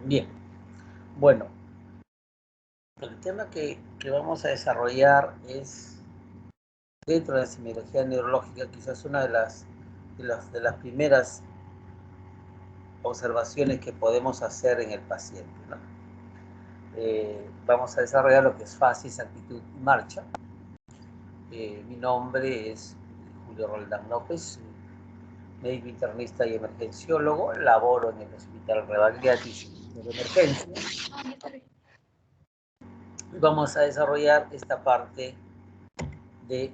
Bien, bueno, el tema que vamos a desarrollar es, dentro de la semiología neurológica, quizás una de las primeras observaciones que podemos hacer en el paciente, ¿no? Vamos a desarrollar lo que es fases, actitud y marcha. Mi nombre es Julio Roldán López, médico internista y emergenciólogo. Laboro en el Hospital Rebagliati de Emergencia. Vamos a desarrollar esta parte de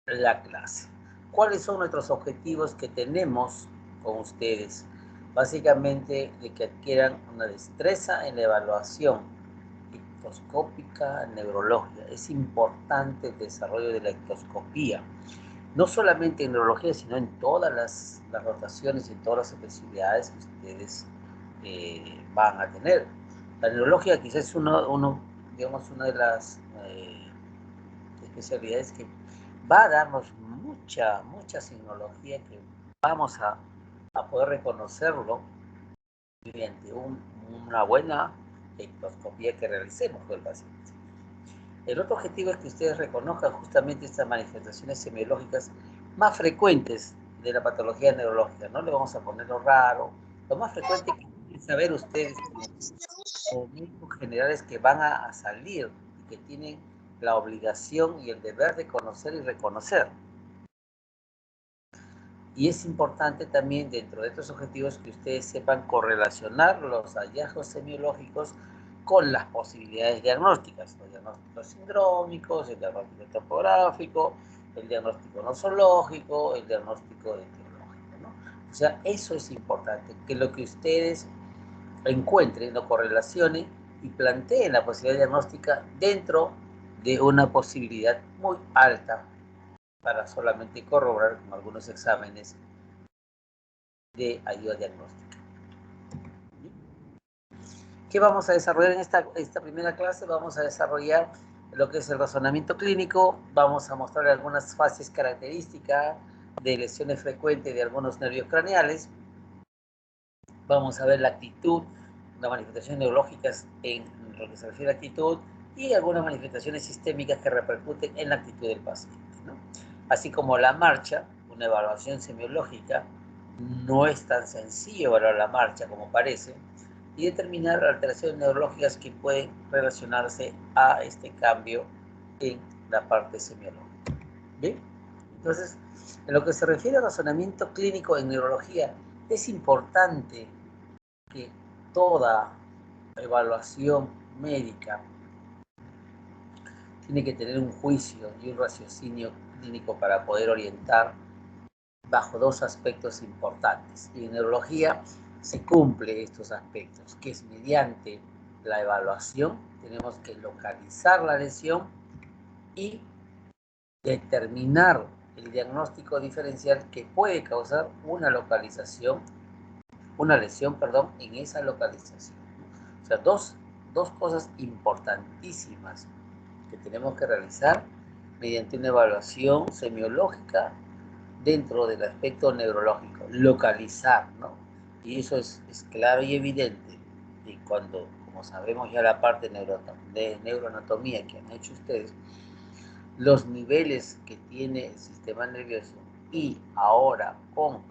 la clase. ¿Cuáles son nuestros objetivos que tenemos con ustedes? Básicamente, de que adquieran una destreza en la evaluación ictoscópica neurológica. Es importante el desarrollo de la ictoscopía, no solamente en neurología, sino en todas las rotaciones y en todas las especialidades que ustedes van a tener. La neurología quizás es digamos, una de las especialidades que va a darnos mucha signología que vamos a poder reconocerlo mediante una buena ectoscopía que realicemos con el paciente. El otro objetivo es que ustedes reconozcan justamente estas manifestaciones semiológicas más frecuentes de la patología neurológica. No le vamos a poner lo raro, lo más frecuente que tienen que saber ustedes como médicos generales que van a salir y que tienen la obligación y el deber de conocer y reconocer. Y es importante también, dentro de estos objetivos, que ustedes sepan correlacionar los hallazgos semiológicos con las posibilidades diagnósticas, los diagnósticos sindrómicos, el diagnóstico topográfico, el diagnóstico nosológico, el diagnóstico etiológico, ¿no? O sea, eso es importante, que lo que ustedes encuentren, lo correlacionen y planteen la posibilidad diagnóstica dentro de una posibilidad muy alta para solamente corroborar con algunos exámenes de ayuda diagnóstica. ¿Qué vamos a desarrollar en esta primera clase? Vamos a desarrollar lo que es el razonamiento clínico, vamos a mostrar algunas fases características de lesiones frecuentes de algunos nervios craneales, vamos a ver la actitud, las manifestaciones neurológicas en lo que se refiere a actitud y algunas manifestaciones sistémicas que repercuten en la actitud del paciente, ¿no? Así como la marcha, una evaluación semiológica. No es tan sencillo evaluar la marcha como parece, y determinar alteraciones neurológicas que pueden relacionarse a este cambio en la parte semiológica. ¿Bien? Entonces, en lo que se refiere a razonamiento clínico en neurología, es importante que toda evaluación médica tiene que tener un juicio y un raciocinio clínico para poder orientar bajo dos aspectos importantes. Y en neurología se cumple estos aspectos, que es mediante la evaluación, tenemos que localizar la lesión y determinar el diagnóstico diferencial que puede causar una lesión, en esa localización. O sea, dos cosas importantísimas que tenemos que realizar mediante una evaluación semiológica dentro del aspecto neurológico, localizar, ¿no? Y eso es claro y evidente. Y cuando, como sabemos ya la parte de neuroanatomía que han hecho ustedes, los niveles que tiene el sistema nervioso y ahora con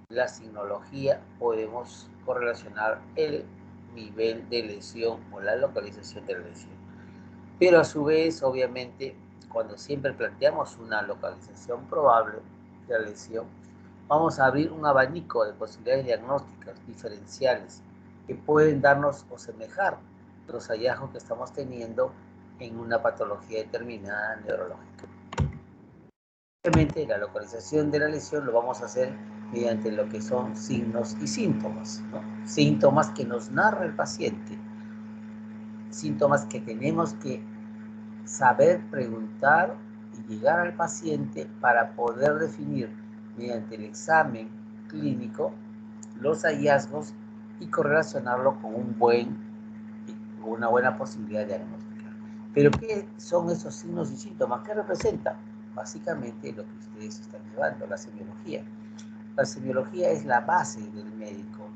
la signología podemos correlacionar el nivel de lesión o la localización de la lesión. Pero a su vez, obviamente, cuando siempre planteamos una localización probable de la lesión, vamos a abrir un abanico de posibilidades diagnósticas diferenciales que pueden darnos o semejar los hallazgos que estamos teniendo en una patología determinada neurológica. Obviamente, la localización de la lesión lo vamos a hacer mediante lo que son signos y síntomas, ¿no? Síntomas que nos narra el paciente, síntomas que tenemos que saber preguntar y llegar al paciente para poder definir mediante el examen clínico los hallazgos y correlacionarlo con una buena posibilidad diagnóstica. Pero ¿qué son esos signos y síntomas? ¿Qué representan? Básicamente lo que ustedes están llevando, la semiología. La semiología es la base del médico,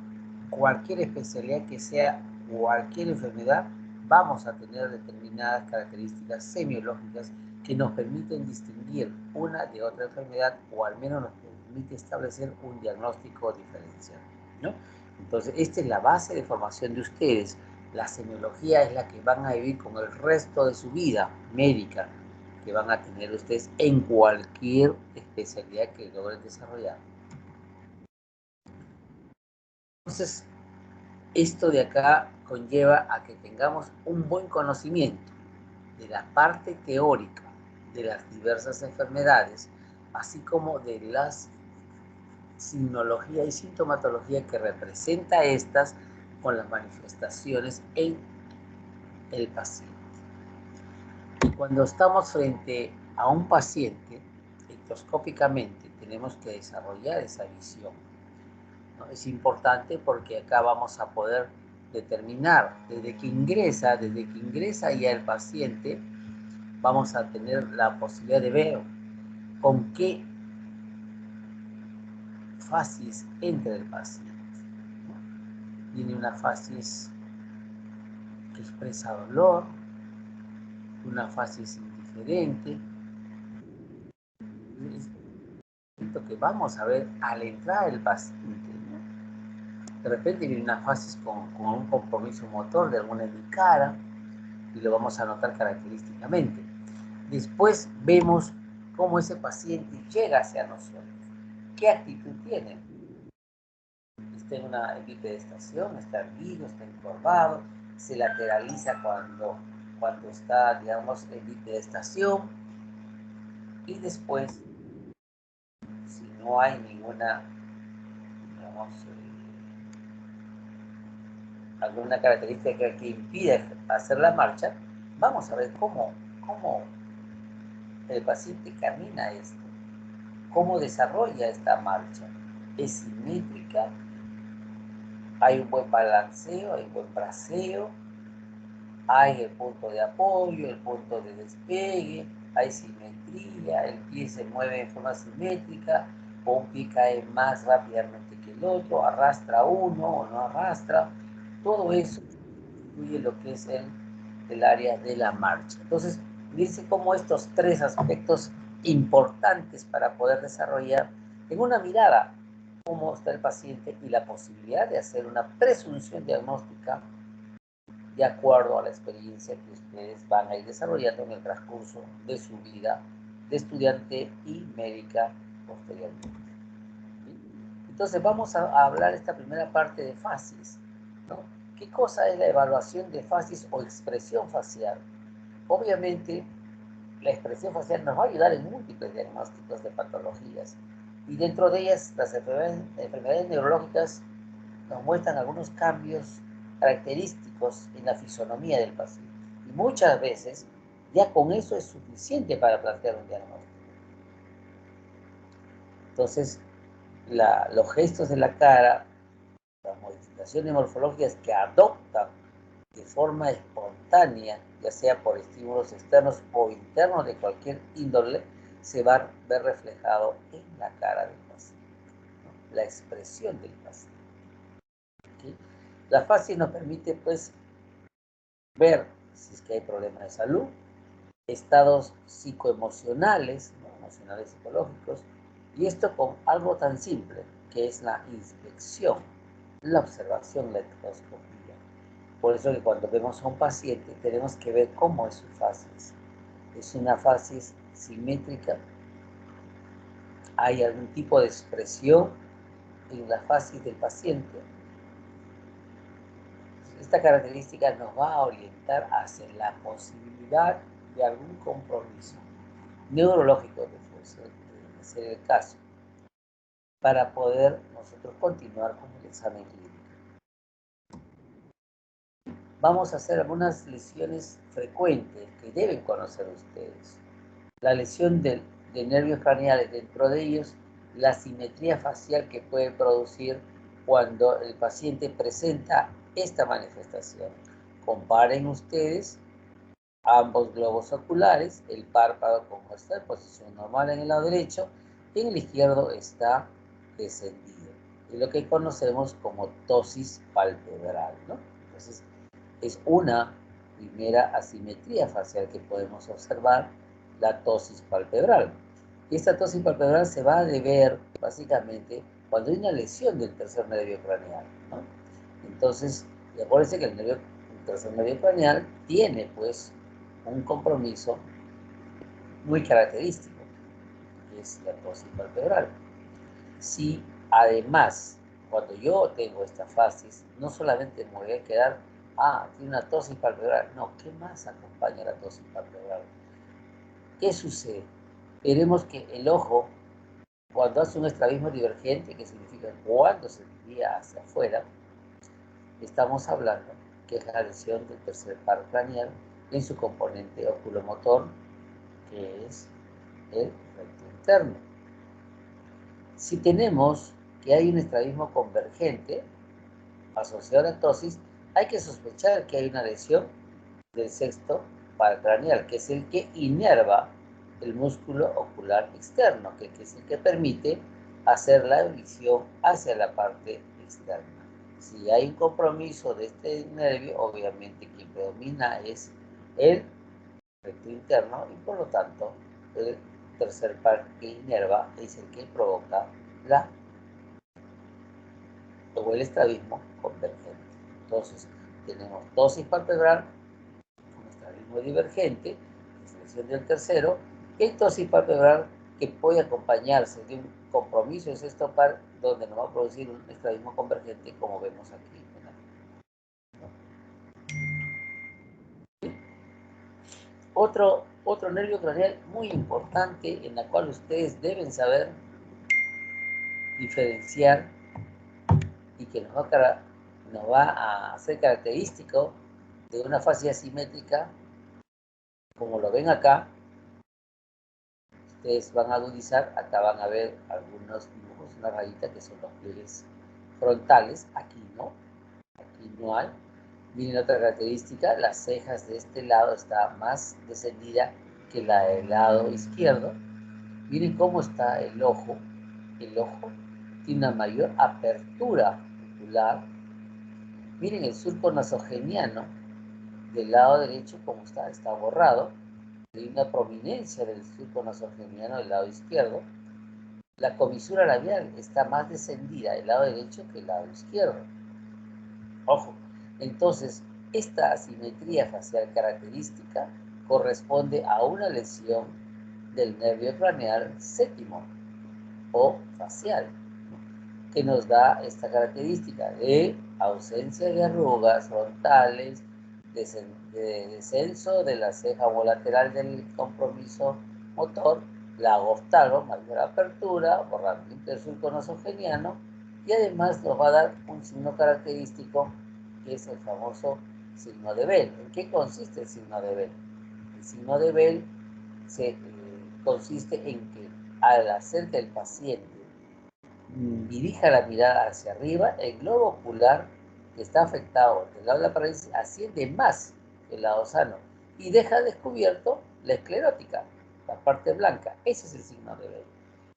cualquier especialidad que sea, cualquier enfermedad, vamos a tener determinadas características semiológicas que nos permiten distinguir una de otra enfermedad, o al menos nos permite establecer un diagnóstico diferencial, ¿no? Entonces, esta es la base de formación de ustedes. La semiología es la que van a vivir con el resto de su vida médica, que van a tener ustedes en cualquier especialidad que logren desarrollar. Entonces, esto de acá conlleva a que tengamos un buen conocimiento de la parte teórica de las diversas enfermedades, así como de las signología y sintomatología que representa estas con las manifestaciones en el paciente. Y cuando estamos frente a un paciente, ectoscópicamente tenemos que desarrollar esa visión, ¿no? Es importante porque acá vamos a poder determinar desde que ingresa ya el paciente, vamos a tener la posibilidad de ver con qué fases entra el paciente. Tiene una fases que expresa dolor, una fases indiferente. Es lo que vamos a ver al entrar el paciente, ¿no? De repente viene una fases con un compromiso motor de alguna cara y lo vamos a notar característicamente. Después vemos cómo ese paciente llega hacia nosotros. ¿Qué actitud tiene? Está en una bipedestación, está erguido, está encorvado, se lateraliza cuando está, digamos, en bipedestación, y después, si no hay ninguna, digamos, alguna característica que impide hacer la marcha, vamos a ver cómo el paciente camina esto, cómo desarrolla esta marcha. Es simétrica, hay un buen balanceo, hay un buen braceo, hay el punto de apoyo, el punto de despegue, hay simetría, el pie se mueve en forma simétrica, o un pie cae más rápidamente que el otro, arrastra uno o no arrastra. Todo eso incluye lo que es el área de la marcha. Entonces, dice cómo estos tres aspectos importantes para poder desarrollar en una mirada cómo está el paciente y la posibilidad de hacer una presunción diagnóstica de acuerdo a la experiencia que ustedes van a ir desarrollando en el transcurso de su vida de estudiante y médica posteriormente. Entonces vamos a hablar esta primera parte de fases, ¿no? ¿Qué cosa es la evaluación de fases o expresión facial? Obviamente, la expresión facial nos va a ayudar en múltiples diagnósticos de patologías, y dentro de ellas las enfermedades neurológicas nos muestran algunos cambios característicos en la fisonomía del paciente. Y muchas veces ya con eso es suficiente para plantear un diagnóstico. Entonces, los gestos de la cara, las modificaciones morfológicas que adoptan de forma espontánea, ya sea por estímulos externos o internos de cualquier índole, se va a ver reflejado en la cara del paciente, ¿no? La expresión del paciente. ¿Okay? La fases nos permite, pues, ver si es que hay problemas de salud, estados psicoemocionales, ¿no? Emocionales psicológicos, y esto con algo tan simple que es la inspección, la observación, la endoscopia. Por eso que cuando vemos a un paciente tenemos que ver cómo es su fases. Es una fases simétrica, hay algún tipo de expresión en la fases del paciente. Esta característica nos va a orientar hacia la posibilidad de algún compromiso neurológico, de ser el caso, para poder nosotros continuar con el examen clínico. Vamos a hacer algunas lesiones frecuentes que deben conocer ustedes. La lesión de nervios craneales, dentro de ellos la simetría facial que puede producir cuando el paciente presenta esta manifestación. Comparen ustedes ambos globos oculares, el párpado como está en posición normal en el lado derecho, en el izquierdo está descendido. y lo que conocemos como ptosis palpebral, ¿no? Entonces, es una primera asimetría facial que podemos observar, la ptosis palpebral. Y esta ptosis palpebral se va a deber básicamente cuando hay una lesión del tercer nervio craneal, ¿no? Entonces, acuérdense que el tercer nervio craneal tiene pues un compromiso muy característico, que es la ptosis palpebral. Si además, cuando yo tengo esta fasis, no solamente me voy a quedar, tiene una ptosis palpebral, no, ¿qué más acompaña la ptosis palpebral? ¿Qué sucede? Veremos que el ojo, cuando hace un estrabismo divergente, que significa cuando se desvía hacia afuera, estamos hablando que es la lesión del tercer par craneal en su componente oculomotor, que es el recto interno. Si tenemos que hay un estrabismo convergente asociado a la ptosis, hay que sospechar que hay una lesión del sexto par craneal, que es el que inerva el músculo ocular externo, que es el que permite hacer la visión hacia la parte externa. Si hay un compromiso de este nervio, obviamente quien predomina es el recto interno y por lo tanto el tercer par que inerva es el que provoca o el estrabismo convergente. Entonces, tenemos ptosis palpebral, un estrabismo divergente, lesión del tercero, y ptosis palpebral que puede acompañarse de un compromiso de sexto par, donde nos va a producir un estrabismo convergente, como vemos aquí. Otro nervio craneal muy importante en la cual ustedes deben saber diferenciar y que nos va a hacer característico de una fascia asimétrica, como lo ven acá. Ustedes van a agudizar, acá van a ver algunos dibujos, una rayita que son los pliegues frontales, aquí no hay. Miren otra característica, las cejas de este lado está más descendida que la del lado izquierdo. Miren cómo está el ojo tiene una mayor apertura ocular. Miren el surco nasogeniano del lado derecho como está borrado. Hay una prominencia del surco nasogeniano del lado izquierdo. La comisura labial está más descendida del lado derecho que el lado izquierdo. Ojo, entonces esta asimetría facial característica corresponde a una lesión del nervio craneal séptimo o facial, que nos da esta característica de ausencia de arrugas frontales, de descenso de la ceja lateral del compromiso motor, lago oftalo, mayor apertura, borramiento del surco nasogeniano, y además nos va a dar un signo característico que es el famoso signo de Bell. ¿En qué consiste el signo de Bell? El signo de Bell consiste en que al hacer que el paciente dirija la mirada hacia arriba, el globo ocular que está afectado del lado de la parálisis asciende más que el lado sano y deja descubierto la esclerótica, la parte blanca. Ese es el signo de Bell.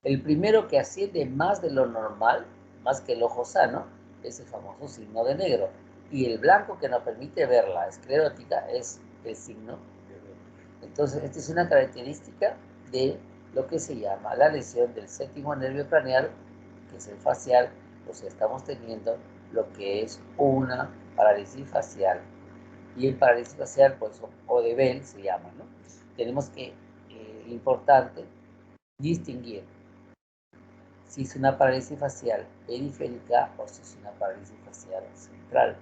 El primero que asciende más de lo normal, más que el ojo sano, es el famoso signo de negro. Y el blanco que nos permite ver la esclerótica es el signo de Bell. Entonces, esta es una característica de lo que se llama la lesión del séptimo nervio craneal, que es el facial. O sea, estamos teniendo lo que es una parálisis facial. Y el parálisis facial, pues, o de Bell se llama, ¿no? Tenemos que, importante, distinguir si es una parálisis facial periférica o si es una parálisis facial central.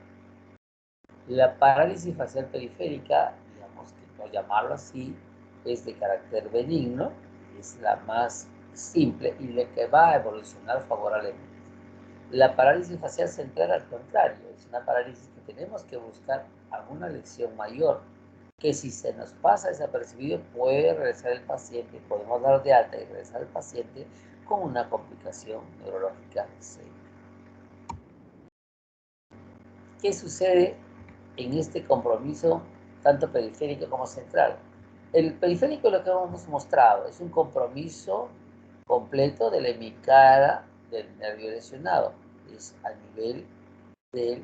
La parálisis facial periférica, digamos que por llamarlo así, es de carácter benigno, es la más simple y la que va a evolucionar favorablemente. La parálisis facial central, al contrario, es una parálisis que tenemos que buscar alguna lesión mayor, que si se nos pasa desapercibido puede regresar el paciente, podemos dar de alta y regresar al paciente con una complicación neurológica seria. ¿Qué sucede en este compromiso tanto periférico como central? El periférico, lo que hemos mostrado, es un compromiso completo de la hemicara del nervio lesionado. es a nivel de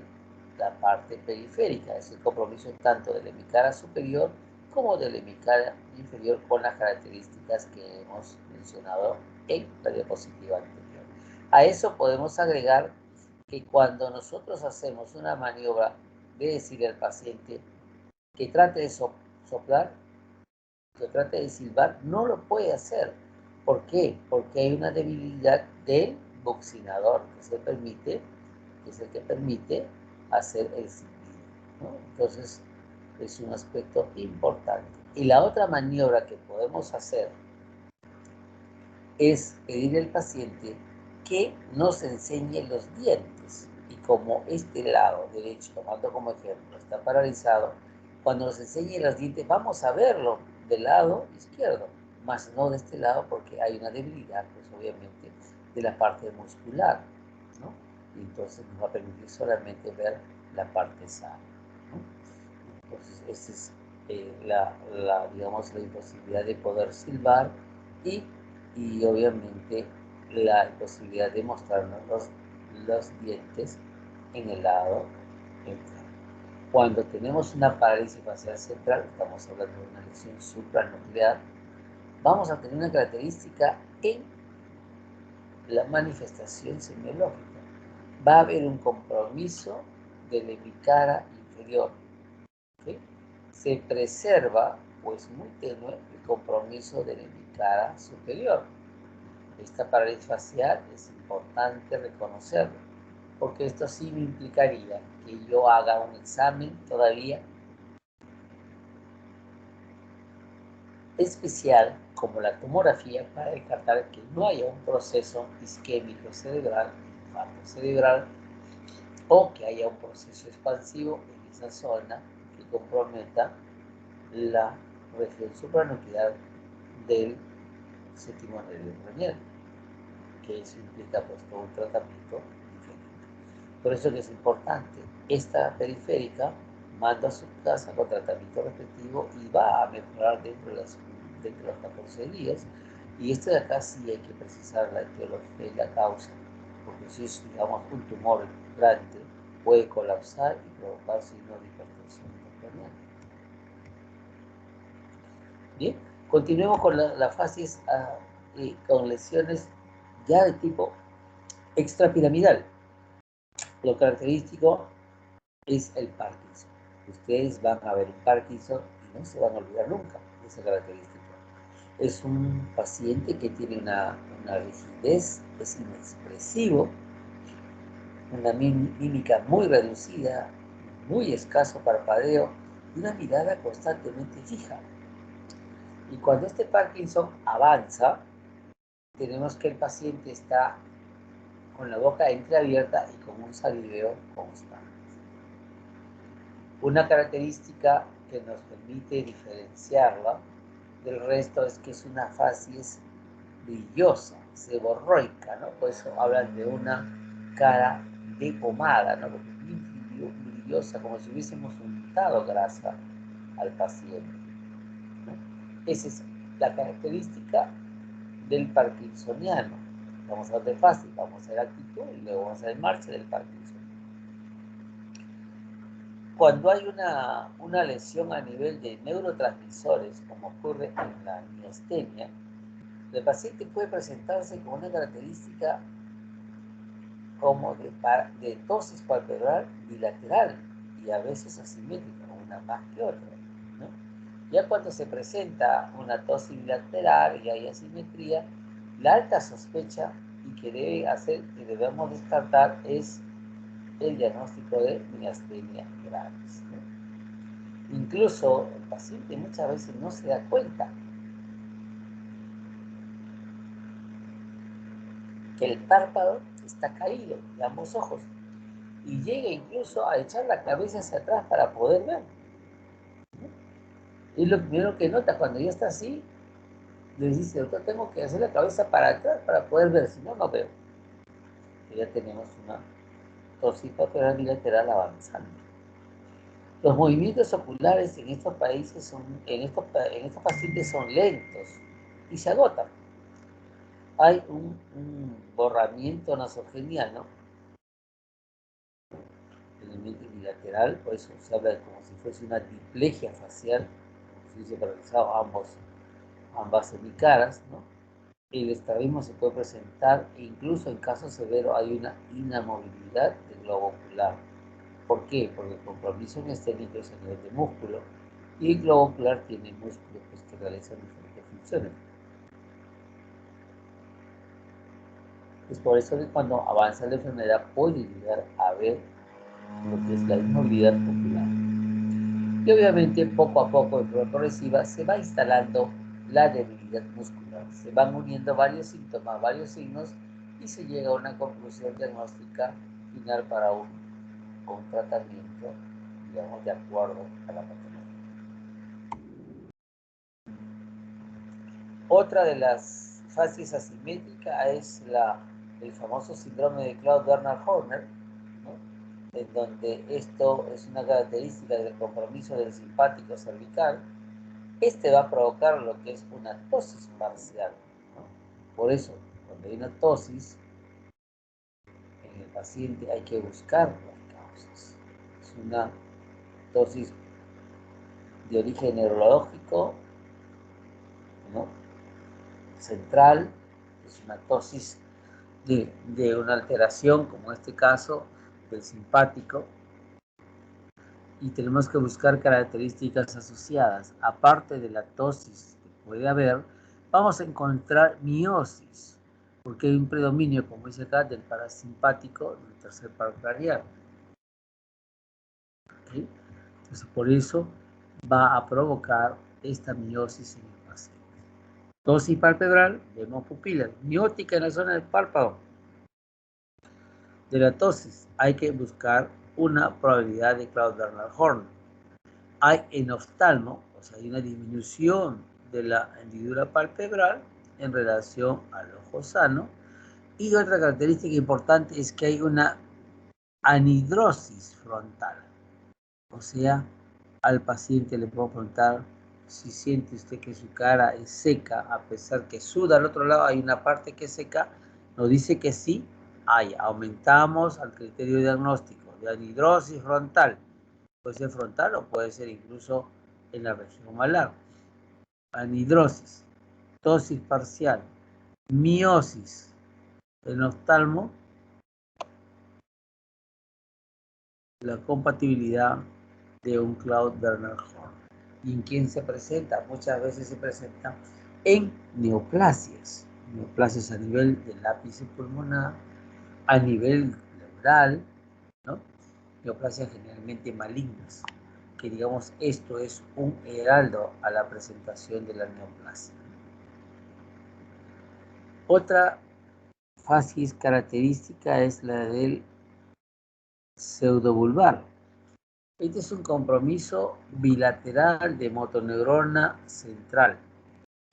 la parte periférica, es el compromiso tanto de la hemicara superior como de la hemicara inferior con las características que hemos mencionado en la diapositiva anterior. A eso podemos agregar que cuando nosotros hacemos una maniobra de decirle al paciente que trate de soplar, que trate de silbar, no lo puede hacer. ¿Por qué? Porque hay una debilidad del buccinador que es el que permite hacer el silbido, ¿no? Entonces, es un aspecto importante. Y la otra maniobra que podemos hacer es pedirle al paciente que nos enseñe los dientes. Y como este lado derecho, tomando como ejemplo, está paralizado, cuando nos enseñe los dientes vamos a verlo del lado izquierdo, más no de este lado porque hay una debilidad, pues obviamente, de la parte muscular, ¿no? Y entonces nos va a permitir solamente ver la parte sana, ¿no? Entonces, esa es digamos, la imposibilidad de poder silbar y obviamente la imposibilidad de mostrarnos los dientes en el lado ventral. Cuando tenemos una parálisis facial central, estamos hablando de una lesión supranuclear, vamos a tener una característica en la manifestación semiológica. Va a haber un compromiso de la hemicara inferior, ¿okay? Se preserva, pues muy tenue, el compromiso de la hemicara superior. Esta parálisis facial es importante reconocerlo, porque esto sí me implicaría que yo haga un examen todavía especial como la tomografía para descartar que no haya un proceso isquémico cerebral, infarto cerebral, o que haya un proceso expansivo en esa zona que comprometa la región supranuclear del séptimo nervio cranial, que eso implica pues todo un tratamiento diferente. Por eso que es importante, esta periférica manda a su casa con tratamiento respectivo y va a mejorar dentro de los 14 días. Y esto de acá sí hay que precisar la etiología y la causa, porque si es, digamos, un tumor grande, puede colapsar y provocar signos de hipertensión intracranial. Bien, continuemos con las fases con lesiones ya de tipo extrapiramidal. Lo característico es el Parkinson. Ustedes van a ver un Parkinson y no se van a olvidar nunca de esa característica. Es un paciente que tiene una rigidez, es inexpresivo, una mímica muy reducida, muy escaso parpadeo y una mirada constantemente fija. Y cuando este Parkinson avanza, tenemos que el paciente está con la boca entreabierta y con un saliveo constante. Una característica que nos permite diferenciarla del resto es que es una facies brillosa, seborroica, ¿no? Por eso hablan de una cara de pomada, ¿no? Porque es brillosa, como si hubiésemos untado grasa al paciente, ¿no? Esa es la característica del parkinsoniano. Vamos a ver fácil, vamos a ver actitud y luego vamos a ver marcha del Parkinson. Cuando hay una lesión a nivel de neurotransmisores, como ocurre en la miastenia, el paciente puede presentarse con una característica como de tosis palpebral bilateral y a veces asimétrica, una más que otra, ¿no? Ya cuando se presenta una tosis bilateral y hay asimetría, la alta sospecha y que debemos descartar es el diagnóstico de miastenia gravis, ¿no? Incluso el paciente muchas veces no se da cuenta que el párpado está caído de ambos ojos y llega incluso a echar la cabeza hacia atrás para poder ver, ¿no? Y lo primero que nota cuando ya está así, le dice, doctor, tengo que hacer la cabeza para atrás para poder ver, si no, no veo. Y ya tenemos una tosis palpebral bilateral avanzando. Los movimientos oculares en estos pacientes son lentos y se agotan. Hay un borramiento nasogeniano bilateral, por eso se habla de como si fuese una diplegia facial, como si hubiese paralizado ambas semicaras, ¿no? El estrabismo se puede presentar e incluso en caso severo hay una inamovilidad del globo ocular. ¿Por qué? Porque el compromiso miasténico es a nivel de músculo y el globo ocular tiene músculos pues, que realizan diferentes funciones. Es por eso que cuando avanza la enfermedad puede llegar a ver lo que es la inmovilidad ocular. Y obviamente poco a poco, de forma progresiva, se va instalando la debilidad muscular. Se van uniendo varios síntomas, varios signos y se llega a una conclusión diagnóstica final para un tratamiento, digamos, de acuerdo a la patología. Otra de las fases asimétricas es el famoso síndrome de Claude-Bernard-Horner, ¿no? En donde esto es una característica del compromiso del simpático cervical. Este va a provocar lo que es una ptosis parcial, ¿no? Por eso, cuando hay una ptosis en el paciente hay que buscar las causas. Es una ptosis de origen neurológico, ¿no? Central, es una ptosis de una alteración, como en este caso, del simpático, y tenemos que buscar características asociadas. Aparte de la ptosis que puede haber, vamos a encontrar miosis, porque hay un predominio, como dice acá, del parasimpático del tercer par craneal. ¿Okay? Entonces, por eso va a provocar esta miosis en el paciente. Ptosis palpebral, vemos pupilas, miótica en la zona del párpado. De la ptosis hay que buscar una probabilidad de Claude-Bernard-Horner. Hay en oftalmo, o sea, hay una disminución de la hendidura palpebral en relación al ojo sano. Y otra característica importante es que hay una anhidrosis frontal. O sea, al paciente le puedo preguntar si siente usted que su cara es seca, a pesar que suda al otro lado, hay una parte que es seca, nos dice que sí, aumentamos al criterio diagnóstico de anhidrosis frontal. Puede ser frontal o puede ser incluso en la región malar. Anhidrosis, ptosis parcial, miosis en oftalmo, la compatibilidad de un Claude-Bernard-Horner. ¿Y en quién se presenta? Muchas veces se presenta en neoplasias. Neoplasias a nivel del ápice pulmonar, a nivel pleural, ¿no? Neoplasias generalmente malignas, que digamos esto es un heraldo a la presentación de la neoplasia. Otra fasis característica es la del pseudobulbar. Este es un compromiso bilateral de motoneurona central.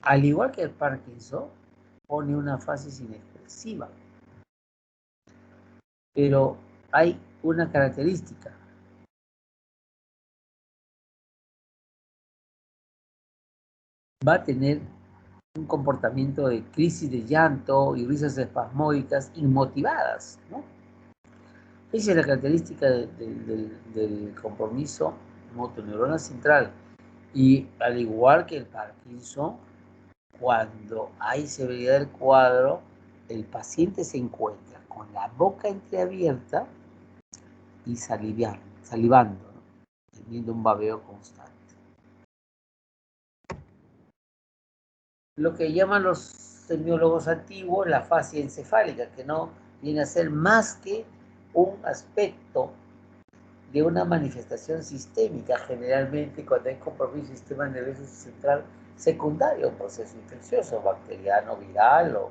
Al igual que el Parkinson, pone una fasis inexpresiva. Pero hay una característica. Va a tener un comportamiento de crisis de llanto y risas espasmódicas inmotivadas, ¿no? Esa es la característica del compromiso motoneurona central. Y al igual que el Parkinson, cuando hay severidad del cuadro, el paciente se encuentra con la boca entreabierta y salivando, ¿no? Teniendo un babeo constante. Lo que llaman los semiólogos antiguos la fascia encefálica, que no viene a ser más que un aspecto de una manifestación sistémica, generalmente cuando hay compromiso del sistema nervioso central secundario a un proceso infeccioso, bacteriano, viral o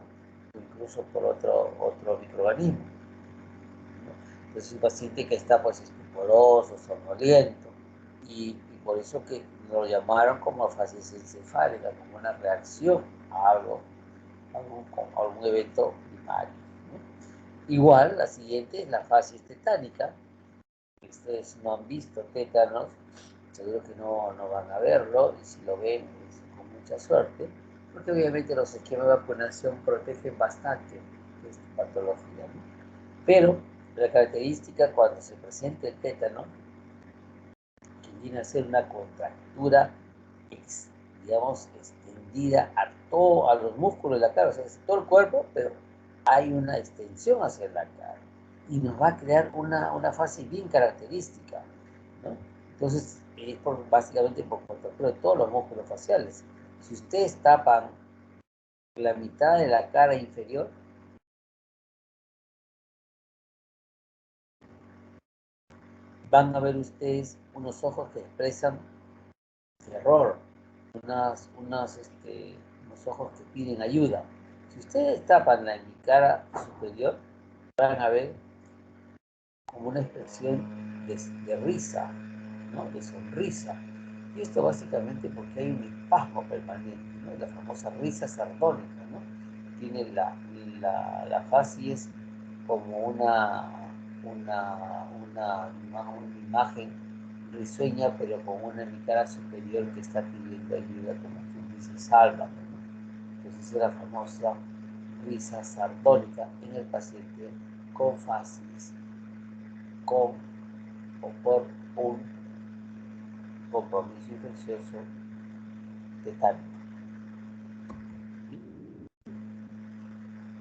incluso por otro microorganismo. Entonces un paciente que está pues estuporoso, somnoliento, y por eso que lo llamaron como fascia encefálica, como una reacción a algún evento primario, ¿no? Igual, la siguiente es la fascia tetánica. Ustedes no han visto tétanos, seguro que no van a verlo, y si lo ven, es con mucha suerte, porque obviamente los esquemas de vacunación protegen bastante de esta patología, ¿no? Pero la característica cuando se presenta el tétano viene a ser una contractura, digamos, extendida a los músculos de la cara, o sea, es todo el cuerpo, pero hay una extensión hacia la cara y nos va a crear una fase bien característica, ¿no? Entonces, es básicamente por contractura de todos los músculos faciales. Si ustedes tapan la mitad de la cara inferior, van a ver ustedes unos ojos que expresan terror, unos ojos que piden ayuda. Si ustedes tapan mi cara superior, van a ver como una expresión de risa, ¿no? De sonrisa. Y esto básicamente porque hay un espasmo permanente, ¿no? La famosa risa sardónica, ¿no? Tiene la facies como una imagen risueña, pero con una mi cara superior que está pidiendo ayuda, como quien dice, sálvame, ¿no? Entonces es la famosa risa sardónica en el paciente con facies, con o por un compromiso infeccioso tetánico.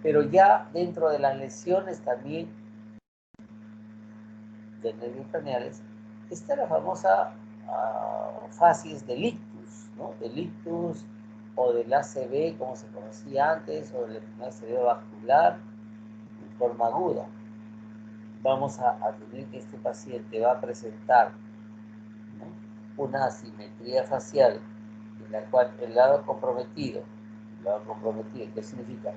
Pero ya dentro de las lesiones también de nervios craneales está la famosa facies del ictus, ¿no? Del ictus o del ACV, como se conocía antes, o del ACV vascular en forma aguda. Vamos a tener que este paciente va a presentar, ¿no?, una asimetría facial en la cual el lado comprometido, ¿qué significa?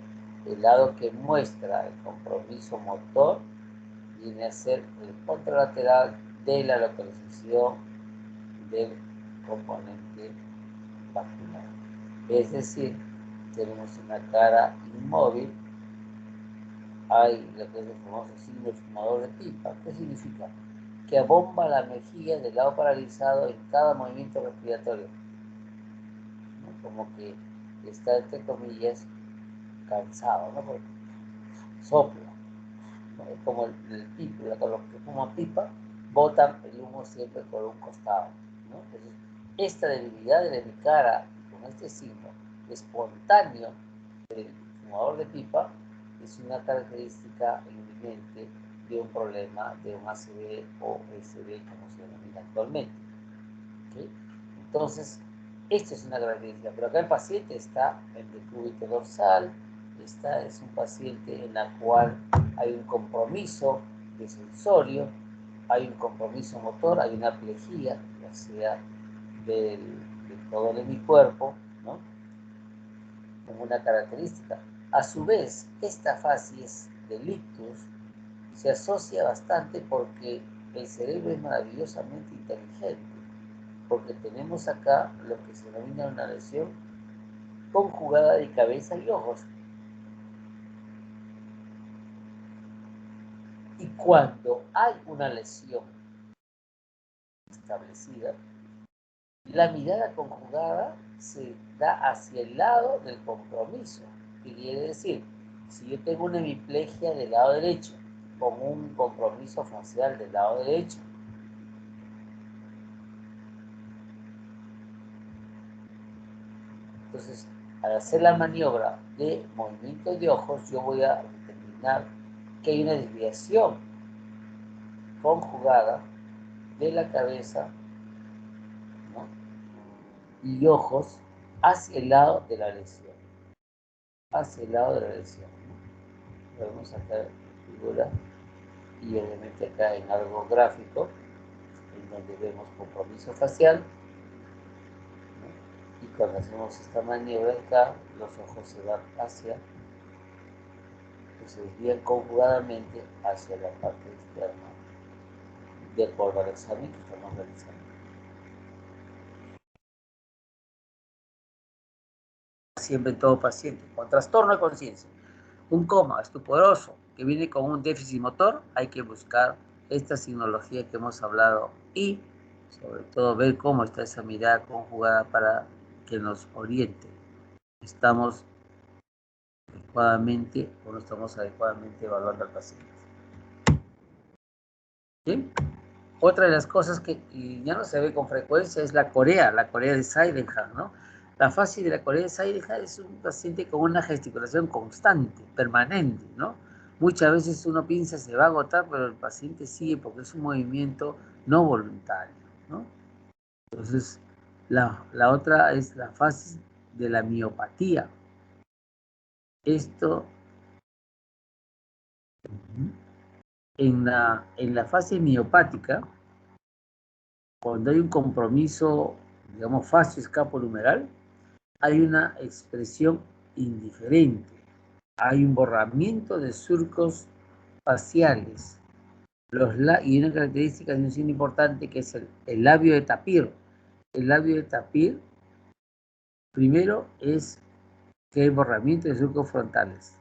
El lado que muestra el compromiso motor viene a ser el contralateral de la localización del componente vascular. Es decir, tenemos una cara inmóvil, hay lo que es el famoso signo del fumador de pipa. ¿Qué significa? Que abomba la mejilla del lado paralizado en cada movimiento respiratorio, ¿no? Como que está, entre comillas, cansado, ¿no? Porque sopla, ¿no? Es como el pipa, los que fuman pipa botan el humo siempre por un costado, ¿no? Entonces, esta debilidad de mi cara con este signo espontáneo del fumador de pipa es una característica evidente de un problema de un ACV o SD, como se denomina actualmente. ¿Okay? Entonces, esto es una característica, pero acá el paciente está en decúbito dorsal, es un paciente en la cual hay un compromiso de sensorio, hay un compromiso motor, hay una plejía, ya sea de todo el hemicuerpo, ¿no?, como una característica. A su vez, esta facies del ictus se asocia bastante porque el cerebro es maravillosamente inteligente, porque tenemos acá lo que se denomina una lesión conjugada de cabeza y ojos. Y cuando hay una lesión establecida, la mirada conjugada se da hacia el lado del compromiso. ¿Qué quiere decir? Si yo tengo una hemiplegia del lado derecho con un compromiso facial del lado derecho, entonces al hacer la maniobra de movimiento de ojos, yo voy a determinar que hay una desviación conjugada de la cabeza, ¿no?, y ojos hacia el lado de la lesión. Hacia el lado de la lesión, ¿no? Vamos a sacar la figura y obviamente acá en algo gráfico, en donde vemos compromiso facial, ¿no? Y cuando hacemos esta maniobra acá, los ojos se van hacia, que se desvían conjugadamente hacia la parte externa de acuerdo al examen que estamos realizando. Siempre en todo paciente con trastorno de conciencia, un coma estuporoso que viene con un déficit motor, hay que buscar esta signología que hemos hablado y sobre todo ver cómo está esa mirada conjugada para que nos oriente. ¿Estamos adecuadamente o no estamos adecuadamente evaluando al paciente? ¿Bien? Otra de las cosas que ya no se ve con frecuencia es la corea de Sydenham, ¿no? La fase de la corea de Sydenham es un paciente con una gesticulación constante, permanente, ¿no? Muchas veces uno piensa se va a agotar, pero el paciente sigue porque es un movimiento no voluntario, ¿no? Entonces, la otra es la fase de la miopatía. Esto, en la fase miopática, cuando hay un compromiso, digamos, fascio-escapulohumeral, hay una expresión indiferente, hay un borramiento de surcos faciales, y una característica de un signo importante que es el labio de tapir. El labio de tapir, primero, es que hay borramiento de surcos frontales.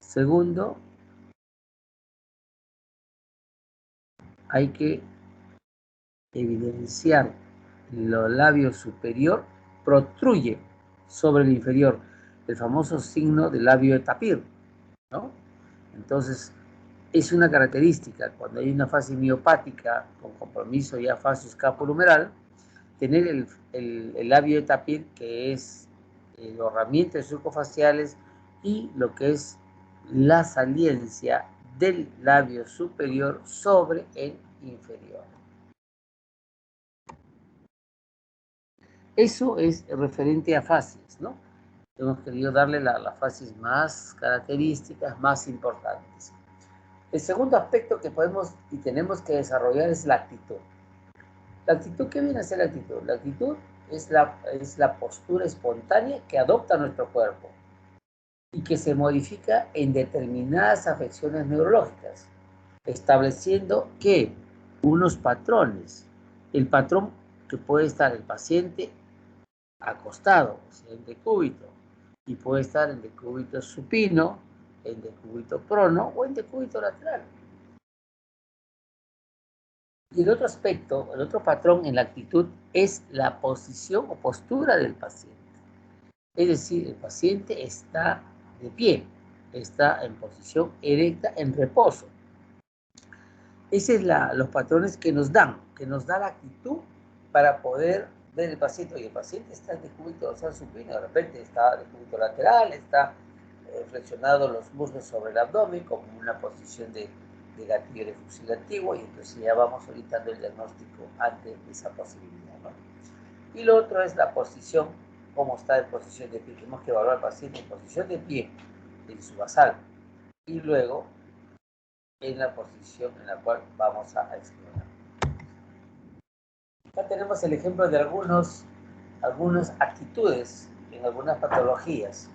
Segundo, hay que evidenciar los labios superior protruye sobre el inferior, el famoso signo del labio de tapir, ¿no? Entonces, es una característica cuando hay una fase miopática con compromiso ya fascio escapulohumeral, tener el labio de tapir, que es el borramiento de surcos faciales y lo que es la saliencia del labio superior sobre el inferior. Eso es referente a fases, ¿no? Hemos querido darle las fases más características, más importantes. El segundo aspecto que podemos y tenemos que desarrollar es la actitud. ¿La actitud qué viene a ser la actitud? La actitud es la postura espontánea que adopta nuestro cuerpo y que se modifica en determinadas afecciones neurológicas, estableciendo que unos patrones, el patrón que puede estar el paciente acostado, o sea, en decúbito, y puede estar en decúbito supino, en decúbito prono o en decúbito lateral. Y el otro aspecto, el otro patrón en la actitud es la posición o postura del paciente. Es decir, el paciente está de pie, está en posición erecta, en reposo. Esos son los patrones que nos da la actitud para poder ver el paciente. Oye, el paciente está en decúbito dorsal supino, de repente está en decúbito lateral, está flexionado los muslos sobre el abdomen como una posición de gatillo de fusil antiguo, y entonces ya vamos orientando el diagnóstico ante esa posibilidad, ¿no? Y lo otro es la posición, cómo está en posición de pie. Tenemos que evaluar al paciente en posición de pie, en su basal, y luego en la posición en la cual vamos a explorar. Acá tenemos el ejemplo de algunas actitudes en algunas patologías.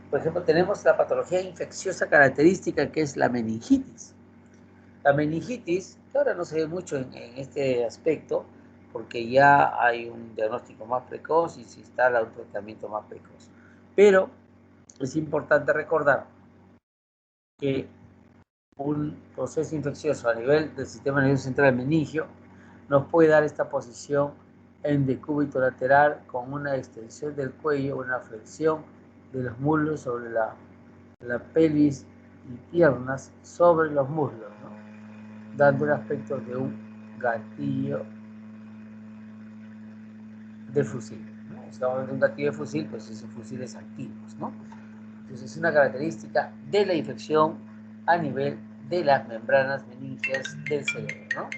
Por ejemplo, tenemos la patología infecciosa característica que es la meningitis. La meningitis, que ahora no se ve mucho en este aspecto, porque ya hay un diagnóstico más precoz y se instala un tratamiento más precoz. Pero es importante recordar que un proceso infeccioso a nivel del sistema nervioso central meningio nos puede dar esta posición en decúbito lateral con una extensión del cuello, una flexión de los muslos sobre la pelvis y piernas sobre los muslos, ¿no? Dando el aspecto de un gatillo de fusil, ¿no? Si estamos hablando de un gatillo de fusil, pues esos fusiles activos, ¿no? Entonces es una característica de la infección a nivel de las membranas meningias del cerebro, ¿no?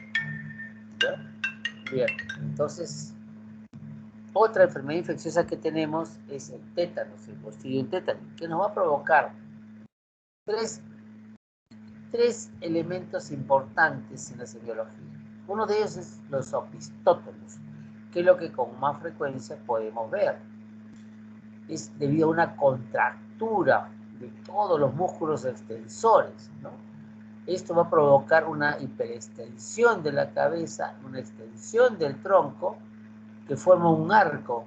¿Ya? Bien, entonces otra enfermedad infecciosa que tenemos es el tétanos, el Clostridium tetani, que nos va a provocar tres elementos importantes en la semiología. Uno de ellos es los opistótomos, que es lo que con más frecuencia podemos ver. Es debido a una contractura de todos los músculos extensores, ¿no? Esto va a provocar una hiperextensión de la cabeza, una extensión del tronco, que forma un arco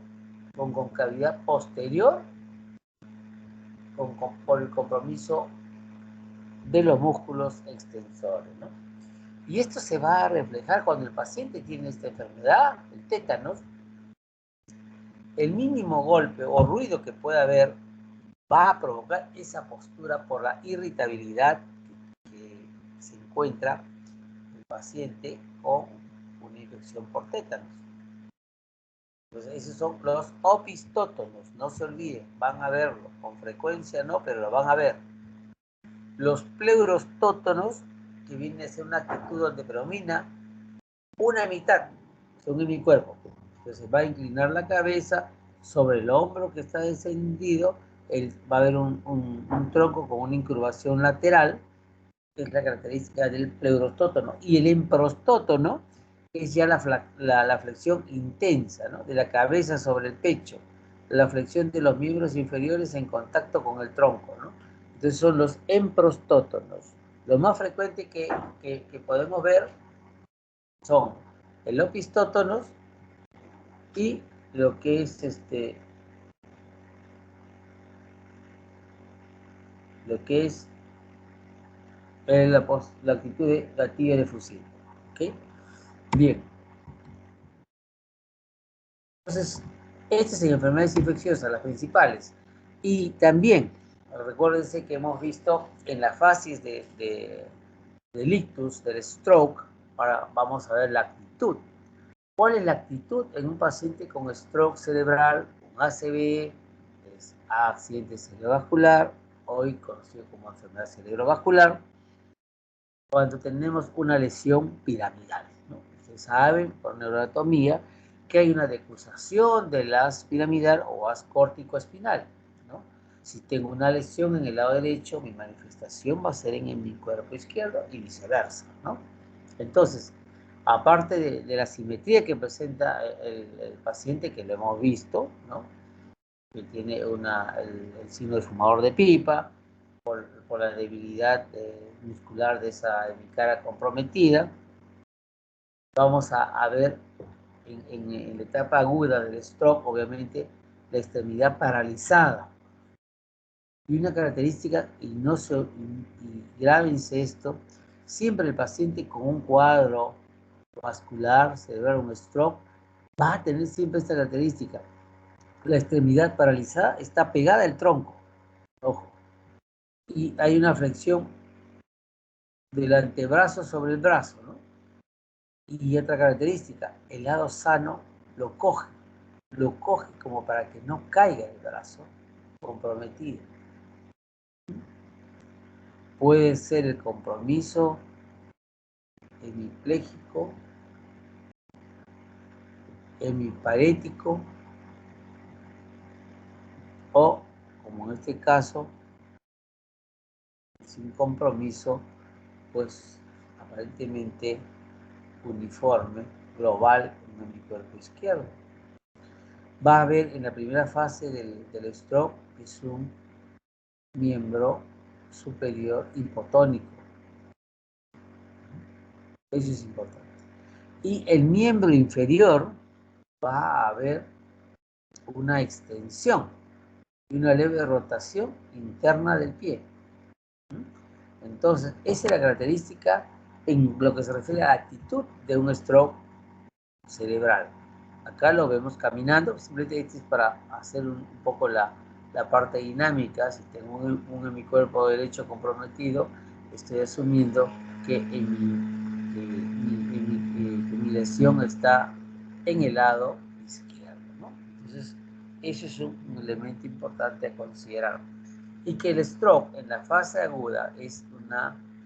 con concavidad posterior por el compromiso de los músculos extensores, ¿no? Y esto se va a reflejar cuando el paciente tiene esta enfermedad, el tétanos. El mínimo golpe o ruido que pueda haber va a provocar esa postura por la irritabilidad que se encuentra paciente con una infección por tétanos. Entonces, esos son los opistótonos, no se olviden, van a verlo, con frecuencia no, pero lo van a ver. Los pleurostótonos, que viene a ser una actitud donde predomina una mitad, según mi cuerpo. Entonces va a inclinar la cabeza sobre el hombro que está descendido, va a haber un tronco con una incurvación lateral, que es la característica del pleurostótono, y el emprostótono es ya la flexión intensa, ¿no? De la cabeza sobre el pecho, la flexión de los miembros inferiores en contacto con el tronco, ¿no? Entonces son los emprostótonos. Lo más frecuente que podemos ver son el opistótonos y lo que es la actitud de gatillo de fusil. ¿Ok? Bien. Entonces, estas son enfermedades infecciosas, las principales. Y también, recuérdense que hemos visto en la fase del ictus, del stroke, ahora vamos a ver la actitud. ¿Cuál es la actitud en un paciente con stroke cerebral, con ACV, es accidente cerebrovascular, hoy conocido como enfermedad cerebrovascular, cuando tenemos una lesión piramidal, ¿no? Ustedes saben por neuroanatomía que hay una decusación del haz piramidal o haz córtico-espinal, ¿no? Si tengo una lesión en el lado derecho, mi manifestación va a ser en mi cuerpo izquierdo y viceversa, ¿no? Entonces, aparte de la simetría que presenta el paciente, que lo hemos visto, ¿no? Que tiene el signo de fumador de pipa, por la debilidad muscular de esa cara comprometida, vamos a ver en la etapa aguda del stroke, obviamente, la extremidad paralizada. Y una característica, y grábense esto, siempre el paciente con un cuadro vascular cerebral, un stroke, va a tener siempre esta característica. La extremidad paralizada está pegada al tronco, ojo, y hay una flexión del antebrazo sobre el brazo, ¿no? Y otra característica, el lado sano lo coge como para que no caiga el brazo comprometido. Puede ser el compromiso hemipléjico, hemiparético o, como en este caso, sin compromiso, pues aparentemente uniforme, global en mi cuerpo izquierdo. Va a haber en la primera fase del stroke, que es un miembro superior hipotónico. Eso es importante. Y el miembro inferior va a haber una extensión y una leve rotación interna del pie. Entonces, esa es la característica en lo que se refiere a la actitud de un stroke cerebral. Acá lo vemos caminando, simplemente esto es para hacer un poco la parte dinámica. Si tengo un hemicuerpo derecho comprometido, estoy asumiendo que mi lesión está en el lado izquierdo, ¿no? Entonces, eso es un elemento importante a considerar. Y que el stroke en la fase aguda es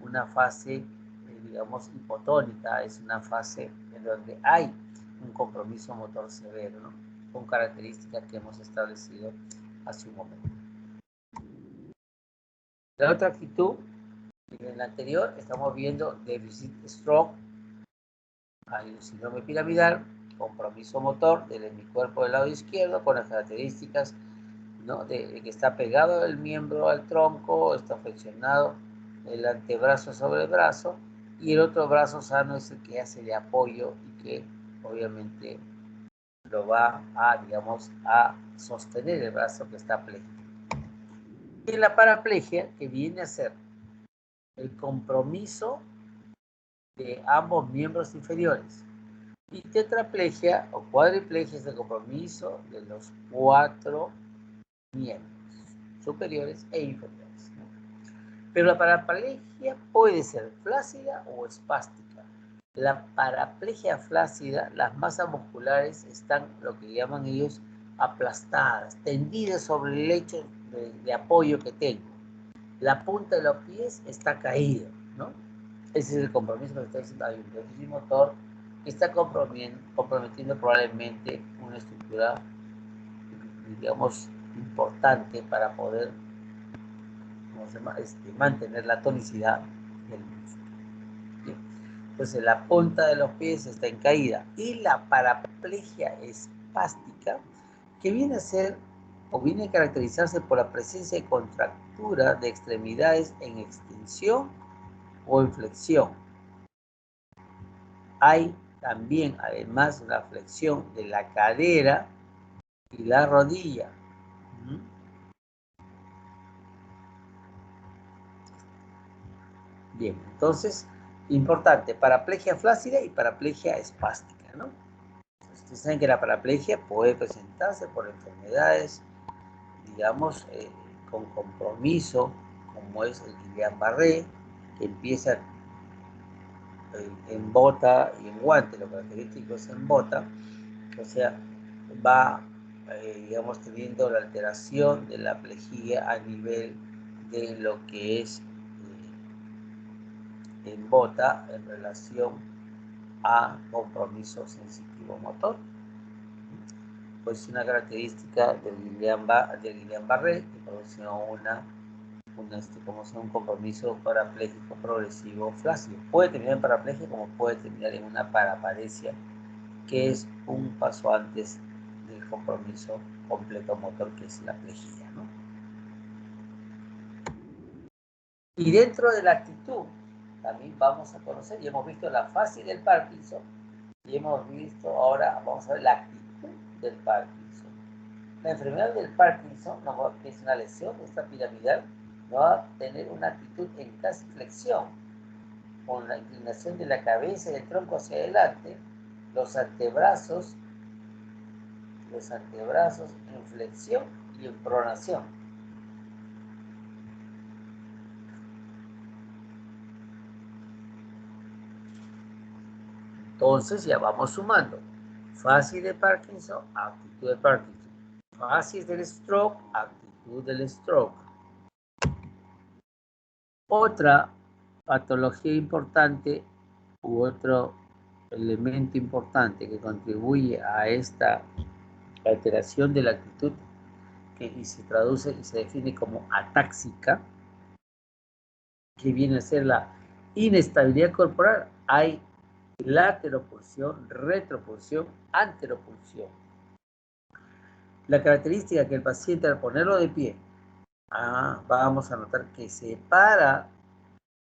una fase, digamos, hipotónica, es una fase en donde hay un compromiso motor severo, ¿no? Con características que hemos establecido hace un momento. La otra actitud, en la anterior, estamos viendo déficit stroke, hay un síndrome piramidal, compromiso motor del hemicuerpo del lado izquierdo con las características, ¿no? de que está pegado el miembro al tronco, está flexionado el antebrazo sobre el brazo, y el otro brazo sano es el que hace de apoyo y que obviamente lo va a, digamos, a sostener el brazo que está pléjico. Y la paraplegia, que viene a ser el compromiso de ambos miembros inferiores. Y tetraplegia o cuadriplegia es el compromiso de los 4 miembros superiores e inferiores, ¿no? Pero la paraplegia puede ser flácida o espástica. La paraplegia flácida, las masas musculares están, lo que llaman ellos, aplastadas, tendidas sobre el lecho de apoyo que tengo. La punta de los pies está caída, ¿no? Ese es el compromiso que está diciendo. Hay un déficit motor que está comprometiendo probablemente una estructura, digamos, importante para poder, ¿cómo se llama? Mantener la tonicidad del músculo. Bien. Entonces la punta de los pies está en caída. Y la paraplegia espástica, que viene a ser o viene a caracterizarse por la presencia de contractura de extremidades en extensión o en flexión. Hay también, además, una flexión de la cadera y la rodilla. Bien, entonces, importante, paraplegia flácida y paraplegia espástica, ¿no? Ustedes saben que la paraplegia puede presentarse por enfermedades, digamos, con compromiso, como es el Guillain-Barré, que empieza en bota y en guante. Lo característico es en bota, o sea, va, digamos, teniendo la alteración de la plejía a nivel de lo que es en bota en relación a compromiso sensitivo motor. Pues una característica del Guillain-Barré que produce un compromiso parapléjico progresivo flácido. Puede terminar en paraplegia como puede terminar en una paraparesia, que es un paso antes del compromiso completo motor, que es la plejía, ¿no? Y dentro de la actitud, también vamos a conocer, y hemos visto la fase del Parkinson, y hemos visto ahora, vamos a ver la actitud del Parkinson. La enfermedad del Parkinson, que es una lesión esta piramidal, no va a tener una actitud en casi flexión, con la inclinación de la cabeza y del tronco hacia adelante, los antebrazos en flexión y en pronación. Entonces ya vamos sumando. Fase de Parkinson, actitud de Parkinson. Fase del stroke, actitud del stroke. Otra patología importante u otro elemento importante que contribuye a esta alteración de la actitud, que se traduce y se define como atáxica, que viene a ser la inestabilidad corporal. Hay lateropulsión, retropulsión, anteropulsión. La característica que el paciente, al ponerlo de pie, vamos a notar que se para,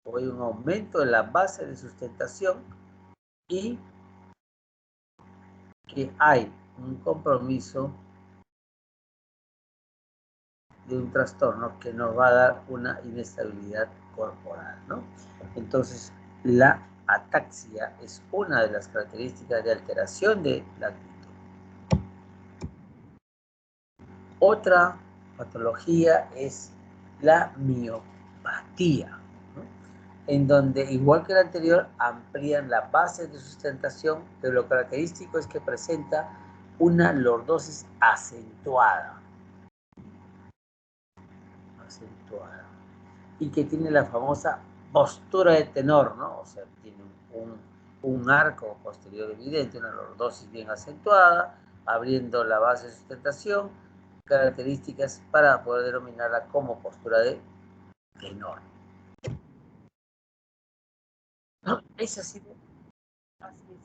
o hay un aumento de la base de sustentación y que hay un compromiso de un trastorno que nos va a dar una inestabilidad corporal, ¿no? Entonces, la ataxia es una de las características de alteración de la actitud. Otra patología es la miopatía, ¿no? En donde, igual que la anterior, amplían la base de sustentación, pero lo característico es que presenta una lordosis acentuada. Y que tiene la famosa postura de tenor, ¿no? O sea, tiene un arco posterior evidente, una lordosis bien acentuada, abriendo la base de sustentación, características para poder denominarla como postura de tenor. ¿No? Es así de fácil.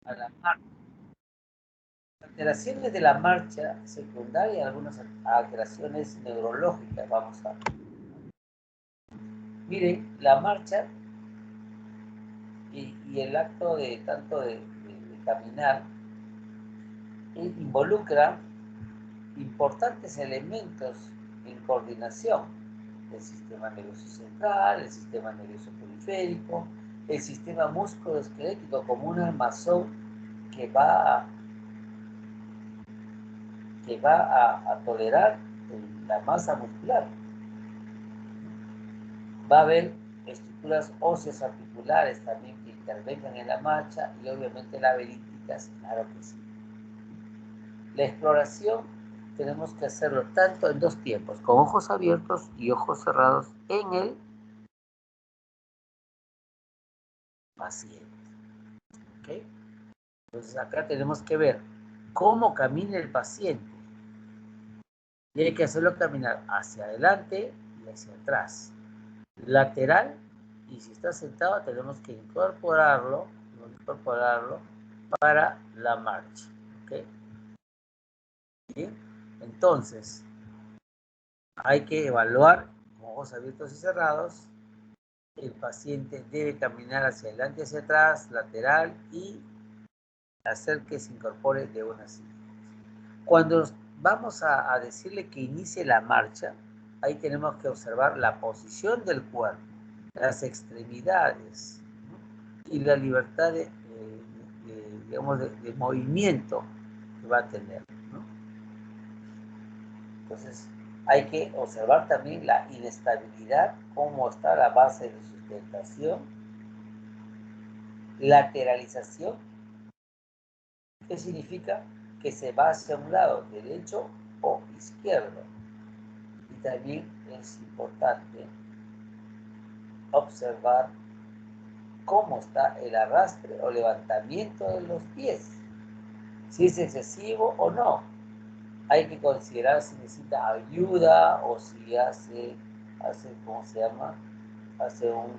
A la marcha. Alteraciones de la marcha secundaria, algunas alteraciones neurológicas, vamos a ver. Miren, la marcha y el acto de tanto de caminar involucra importantes elementos en coordinación: el sistema nervioso central, el sistema nervioso periférico, el sistema musculoesquelético como un armazón que va a tolerar la masa muscular. Va a haber estructuras óseas articulares también que intervengan en la marcha y obviamente laberínticas, claro que sí. La exploración tenemos que hacerlo tanto en dos tiempos, con ojos abiertos y ojos cerrados en el paciente. ¿Okay? Entonces acá tenemos que ver cómo camina el paciente. Y hay que hacerlo caminar hacia adelante y hacia atrás. Lateral, y si está sentado tenemos que incorporarlo para la marcha. ¿Okay? Bien, entonces hay que evaluar con ojos abiertos y cerrados. El paciente debe caminar hacia adelante y hacia atrás, lateral, y hacer que se incorpore de una silla. Cuando vamos a decirle que inicie la marcha, ahí tenemos que observar la posición del cuerpo, las extremidades, ¿no? Y la libertad de movimiento que va a tener, ¿no? Entonces, hay que observar también la inestabilidad, cómo está la base de sustentación, lateralización, que significa que se va hacia un lado, derecho o izquierdo. Y también es importante observar cómo está el arrastre o levantamiento de los pies, si es excesivo o no. Hay que considerar si necesita ayuda o si ¿cómo se llama? Hace un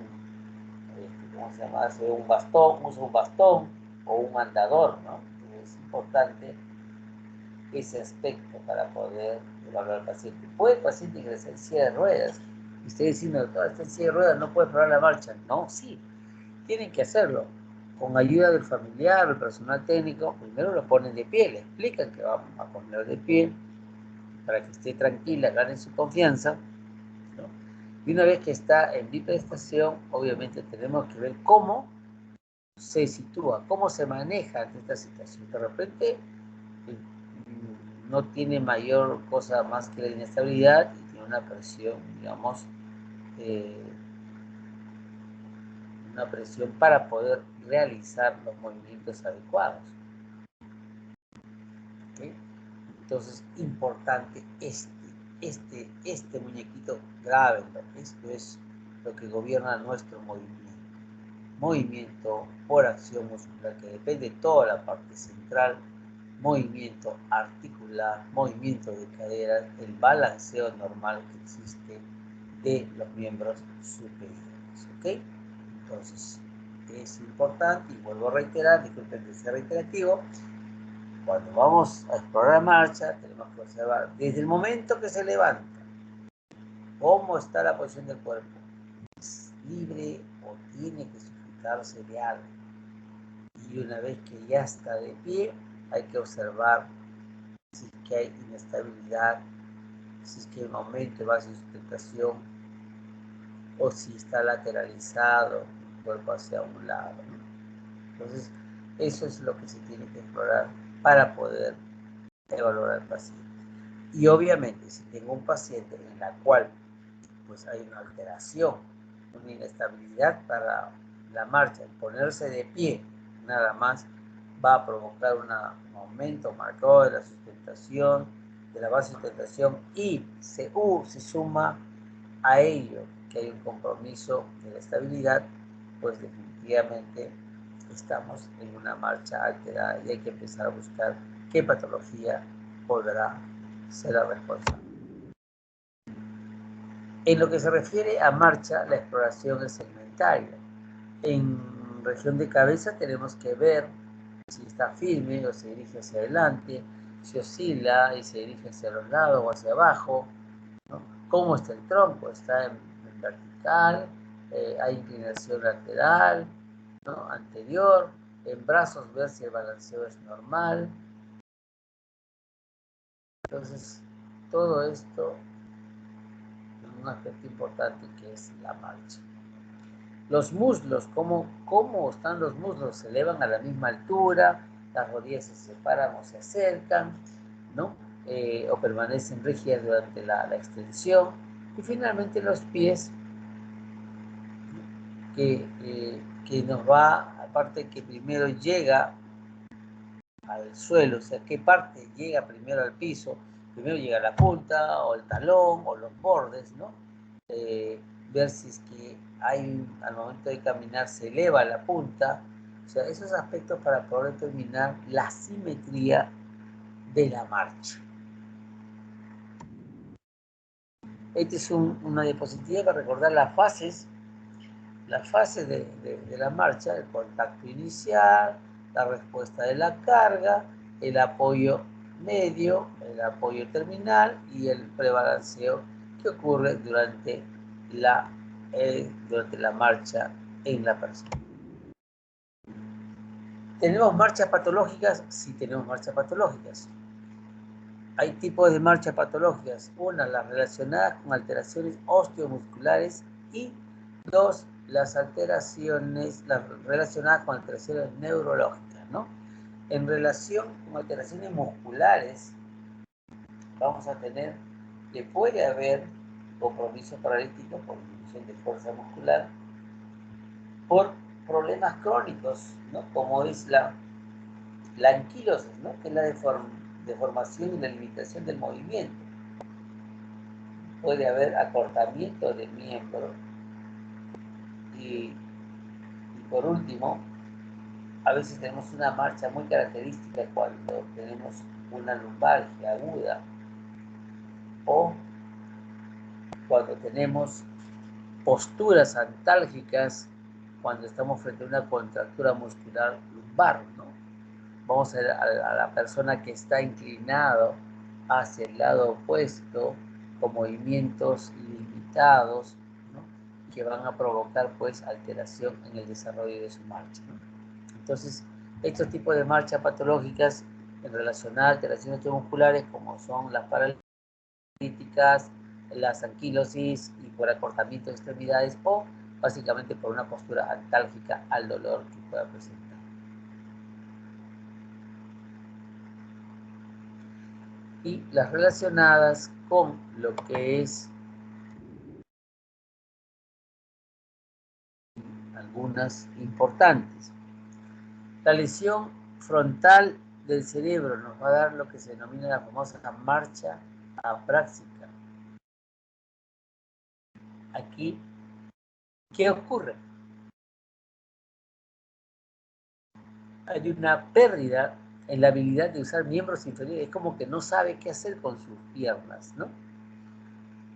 bastón, usa un bastón o un andador, ¿no? Es importante ese aspecto para poder evaluar al paciente. ¿Puede el paciente ingresar en silla de ruedas? Y usted diciendo, doctor, está en silla de ruedas, no puede parar la marcha. No, sí, tienen que hacerlo. Con ayuda del familiar o el personal técnico, primero lo ponen de pie, le explican que vamos a poner de pie para que esté tranquila, gane su confianza, ¿no? Y una vez que está en biprestación, obviamente tenemos que ver cómo se sitúa, cómo se maneja ante esta situación. De repente no tiene mayor cosa más que la inestabilidad y tiene una presión, digamos, una presión para poder realizar los movimientos adecuados. ¿Okay? Entonces, importante este muñequito, grábenlo. Esto es lo que gobierna nuestro movimiento. Movimiento por acción muscular, que depende de toda la parte central, movimiento articular, movimiento de caderas, el balanceo normal que existe de los miembros superiores. ¿Ok? Entonces, es importante, y vuelvo a reiterar, disculpen que sea reiterativo, cuando vamos a explorar la marcha, tenemos que observar desde el momento que se levanta, cómo está la posición del cuerpo, es libre o tiene que sujetarse de algo. Y una vez que ya está de pie, hay que observar si es que hay inestabilidad, si es que hay un aumento de base de sustentación o si está lateralizado el cuerpo hacia un lado, ¿no? Entonces, eso es lo que se tiene que explorar para poder evaluar al paciente. Y obviamente, si tengo un paciente en la cual pues hay una alteración, una inestabilidad para la marcha, el ponerse de pie nada más va a provocar un aumento marcado de la sustentación, de la base de sustentación, y se suma a ello que hay un compromiso de la estabilidad, pues definitivamente estamos en una marcha alterada y hay que empezar a buscar qué patología podrá ser la responsable. En lo que se refiere a marcha, la exploración es segmentaria. En región de cabeza tenemos que ver si está firme o se dirige hacia adelante, si oscila y se dirige hacia los lados o hacia abajo, ¿no? Cómo está el tronco, está en vertical, hay inclinación lateral, ¿no? Anterior, en brazos ver si el balanceo es normal. Entonces, todo esto es un aspecto importante que es la marcha. Los muslos, ¿cómo están los muslos? Se elevan a la misma altura, las rodillas se separan o se acercan, ¿no? O permanecen rígidas durante la extensión. Y finalmente los pies que nos va, aparte que primero llega al suelo, o sea, qué parte llega primero al piso, primero llega la punta, o el talón, o los bordes, ¿no? Ver si es que al momento de caminar se eleva la punta, o sea, esos aspectos para poder determinar la simetría de la marcha. Esta es una diapositiva para recordar las fases de la marcha: el contacto inicial, la respuesta de la carga, el apoyo medio, el apoyo terminal y el prebalanceo que ocurre durante la marcha en la persona. ¿Tenemos marchas patológicas? Sí, tenemos marchas patológicas. Hay tipos de marchas patológicas. Una, las relacionadas con alteraciones osteomusculares, y dos, las relacionadas con alteraciones neurológicas, ¿no? En relación con alteraciones musculares, vamos a tener que puede haber compromiso paralítico por disminución de fuerza muscular, por problemas crónicos, ¿no? Como es la anquilosis, ¿no? Que es la deformación y la limitación del movimiento. Puede haber acortamiento del miembro. Y por último, a veces tenemos una marcha muy característica cuando tenemos una lumbalgia aguda, o cuando tenemos posturas antálgicas cuando estamos frente a una contractura muscular lumbar, ¿no? Vamos a ver a la persona que está inclinado hacia el lado opuesto, con movimientos limitados, ¿no? Que van a provocar pues alteración en el desarrollo de su marcha, ¿no? Entonces, estos tipos de marchas patológicas en relación a alteraciones musculares, como son las paralíticas, las anquilosis y por acortamiento de extremidades, o básicamente por una postura antálgica al dolor que pueda presentar. Y las relacionadas con lo que es algunas importantes. La lesión frontal del cerebro nos va a dar lo que se denomina la famosa marcha apráxica. Aquí, ¿qué ocurre? Hay una pérdida en la habilidad de usar miembros inferiores. Es como que no sabe qué hacer con sus piernas, ¿no?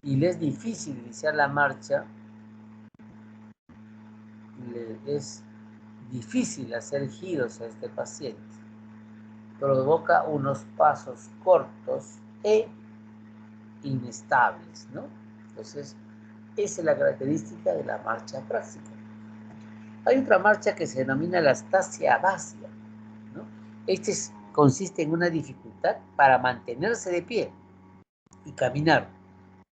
Y le es difícil iniciar la marcha, le es difícil hacer giros a este paciente. Provoca unos pasos cortos e inestables, ¿no? Entonces, esa es la característica de la marcha apráxica. Hay otra marcha que se denomina la astasia abasia, ¿no? Consiste en una dificultad para mantenerse de pie y caminar,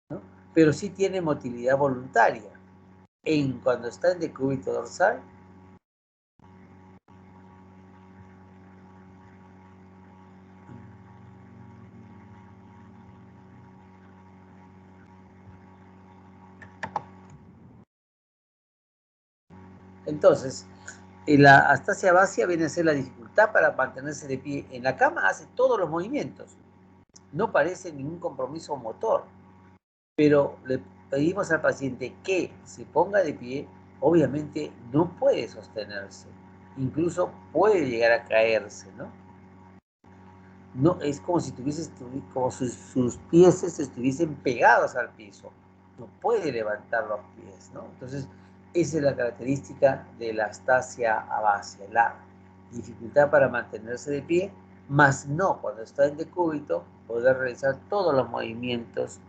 ¿no? Pero sí tiene motilidad voluntaria. Cuando está en decúbito dorsal, entonces, la astasia abasia viene a ser la dificultad para mantenerse de pie. En la cama hace todos los movimientos, no parece ningún compromiso motor, pero le pedimos al paciente que se ponga de pie. Obviamente no puede sostenerse, incluso puede llegar a caerse, ¿no? No, es como si como sus pies estuviesen pegados al piso, no puede levantar los pies, ¿no? Entonces, esa es la característica de la astasia abasia, la dificultad para mantenerse de pie, más no cuando está en decúbito poder realizar todos los movimientos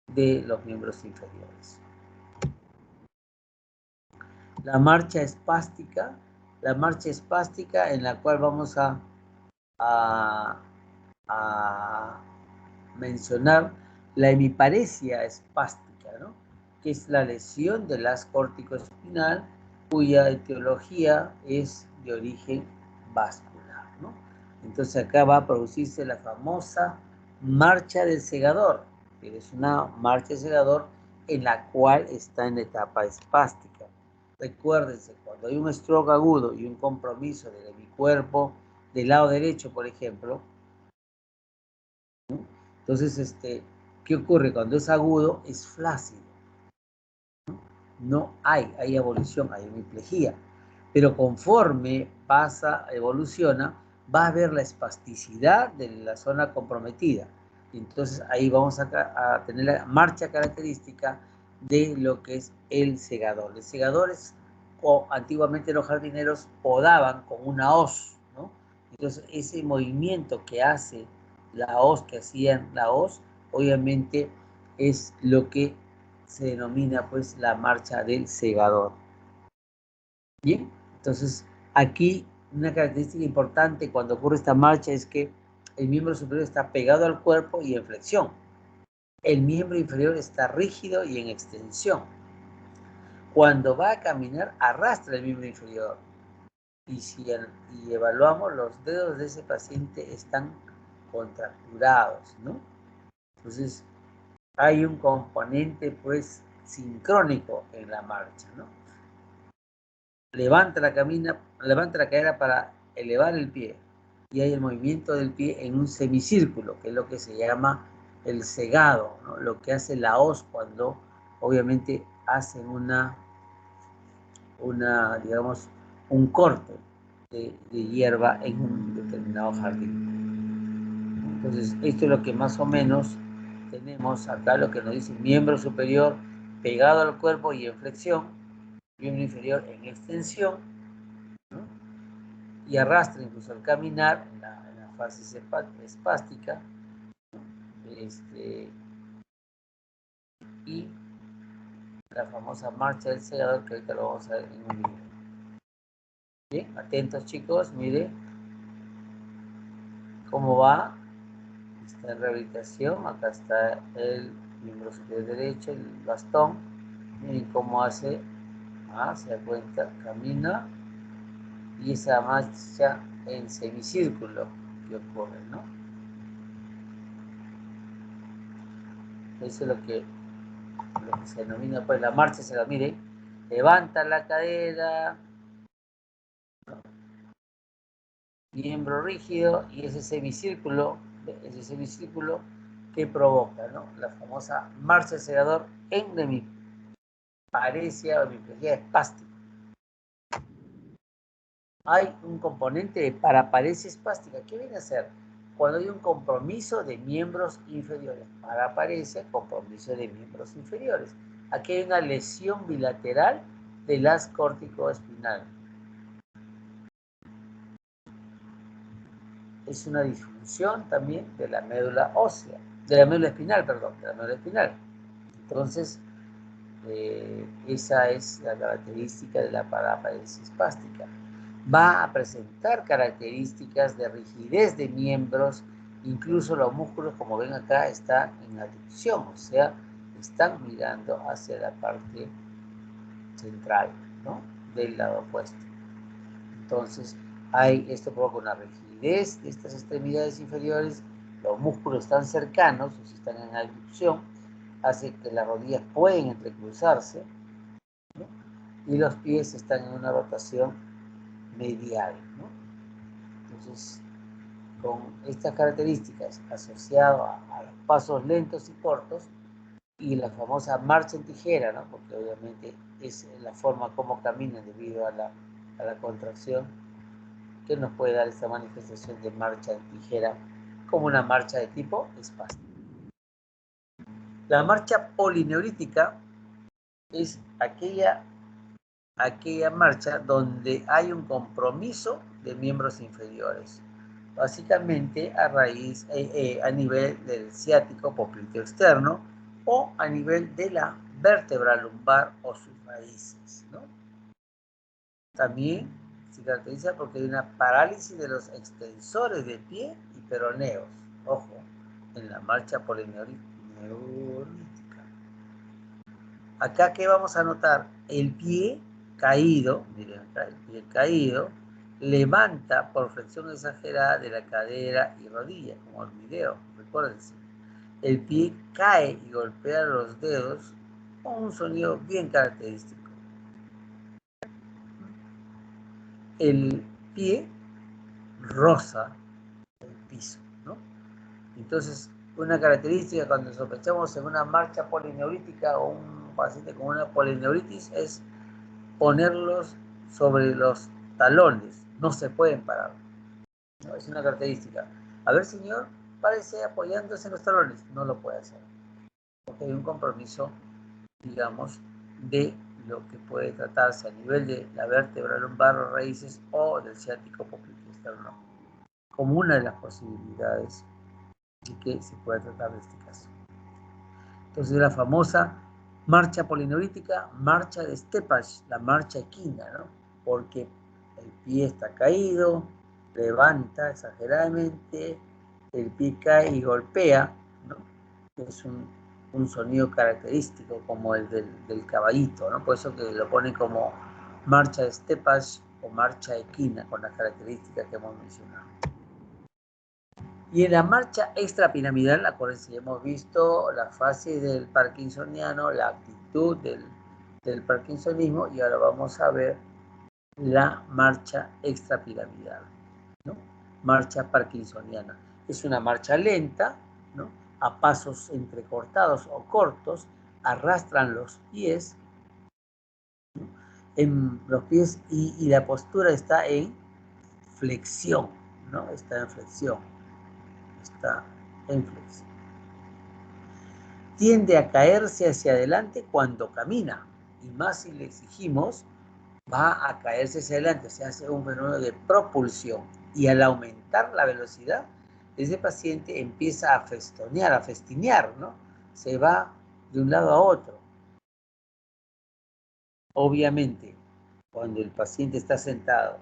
de los miembros inferiores. La marcha espástica en la cual vamos a mencionar la hemiparesia espástica, ¿no? Que es la lesión del haz corticoespinal, cuya etiología es de origen vascular, ¿no? Entonces acá va a producirse la famosa marcha del segador, que es una marcha del segador en la cual está en etapa espástica. Recuérdense, cuando hay un stroke agudo y un compromiso de mi cuerpo del lado derecho, por ejemplo, ¿no? Entonces, ¿qué ocurre? Cuando es agudo, es flácido. No hay evolución, hay hemiplegia. Pero conforme pasa, evoluciona, va a haber la espasticidad de la zona comprometida. Entonces ahí vamos a tener la marcha característica de lo que es el segador. El segador es, o antiguamente los jardineros podaban con una hoz, ¿no? Entonces ese movimiento que hace la hoz, que hacían la hoz, obviamente es lo que se denomina pues la marcha del segador. Bien, entonces aquí una característica importante cuando ocurre esta marcha es que el miembro superior está pegado al cuerpo y en flexión. El miembro inferior está rígido y en extensión. Cuando va a caminar, arrastra el miembro inferior. Y evaluamos, los dedos de ese paciente están contracturados, ¿no? Entonces, hay un componente, pues, sincrónico en la marcha, ¿no? Levanta la cadera para elevar el pie. Y hay el movimiento del pie en un semicírculo, que es lo que se llama el segado, ¿no? Lo que hace la hoz cuando obviamente hacen digamos, un corte de hierba en un determinado jardín. Entonces, esto es lo que más o menos tenemos acá, lo que nos dice miembro superior pegado al cuerpo y en flexión, miembro inferior en extensión, ¿no? Y arrastra incluso al caminar en la fase espástica, y la famosa marcha del segador, que ahorita lo vamos a ver en un video. Bien, atentos chicos, mire cómo va. Está en rehabilitación, acá está el miembro superior derecho, el bastón. Miren cómo hace, se da cuenta, camina, y esa marcha en semicírculo que ocurre, ¿no? Eso es lo que se denomina pues la marcha. Se la mire, levanta la cadera, miembro rígido, y ese semicírculo que provoca, ¿no? La famosa marcha del segador en hemiparesia o hemiplegia espástica. Hay un componente de paraparesia espástica. ¿Qué viene a ser? Cuando hay un compromiso de miembros inferiores. Paraparesia, compromiso de miembros inferiores. Aquí hay una lesión bilateral del haz córtico-espinal. Es una disfunción también de la médula ósea, de la médula espinal, perdón, de la médula espinal. Entonces, esa es la característica de la paraparesia espástica. Va a presentar características de rigidez de miembros, incluso los músculos, como ven acá, están en aducción, o sea, están mirando hacia la parte central, ¿no? Del lado opuesto. Entonces, esto provoca una rigidez de estas extremidades inferiores, los músculos están cercanos, o si están en aducción, hace que las rodillas pueden entrecruzarse, ¿no? Y los pies están en una rotación medial, ¿no? Entonces, con estas características asociado a los pasos lentos y cortos y la famosa marcha en tijera, ¿no? Porque obviamente es la forma como caminan debido a la contracción, que nos puede dar esta manifestación de marcha en tijera como una marcha de tipo espástica. La marcha polineurítica es aquella marcha donde hay un compromiso de miembros inferiores, básicamente a nivel del ciático popliteo externo o a nivel de la vértebra lumbar o sus raíces, ¿no? También se caracteriza porque hay una parálisis de los extensores de pie y peroneos, ojo, en la marcha polineurítica. Acá, ¿qué vamos a notar? El pie caído, miren acá, el pie caído, levanta por flexión exagerada de la cadera y rodilla, como el video, recuérdense. El pie cae y golpea los dedos con un sonido bien característico. el pie roza el piso, ¿no? Entonces, una característica cuando sospechamos en una marcha polineurítica o un paciente con una polineuritis es ponerlos sobre los talones, no se pueden parar, ¿no? Es una característica. A ver, señor, parece apoyándose en los talones, no lo puede hacer, porque hay un compromiso, digamos, de lo que puede tratarse a nivel de la vértebra lumbar o raíces o del ciático popliteo externo, como una de las posibilidades de que se pueda tratar de este caso. Entonces, la famosa marcha polineurítica, marcha de Steppach, la marcha equina, ¿no? Porque el pie está caído, levanta exageradamente, el pie cae y golpea, ¿no? Es un sonido característico como el del caballito, ¿no? Por eso que lo pone como marcha de Steppach o marcha equina, con las características que hemos mencionado. Y en la marcha extrapiramidal, acuérdense, ya hemos visto la fase del parkinsoniano, la actitud del parkinsonismo, y ahora vamos a ver la marcha extrapiramidal, ¿no? Marcha parkinsoniana. Es una marcha lenta, ¿no? A pasos entrecortados o cortos, arrastran los pies, ¿no? En los pies y la postura está en flexión, ¿no? Está en flexión. Está en flexión. Tiende a caerse hacia adelante cuando camina, y más si le exigimos, va a caerse hacia adelante, se hace un fenómeno de propulsión, y al aumentar la velocidad, ese paciente empieza a festonear, a festinear, ¿no? Se va de un lado a otro. Obviamente, cuando el paciente está sentado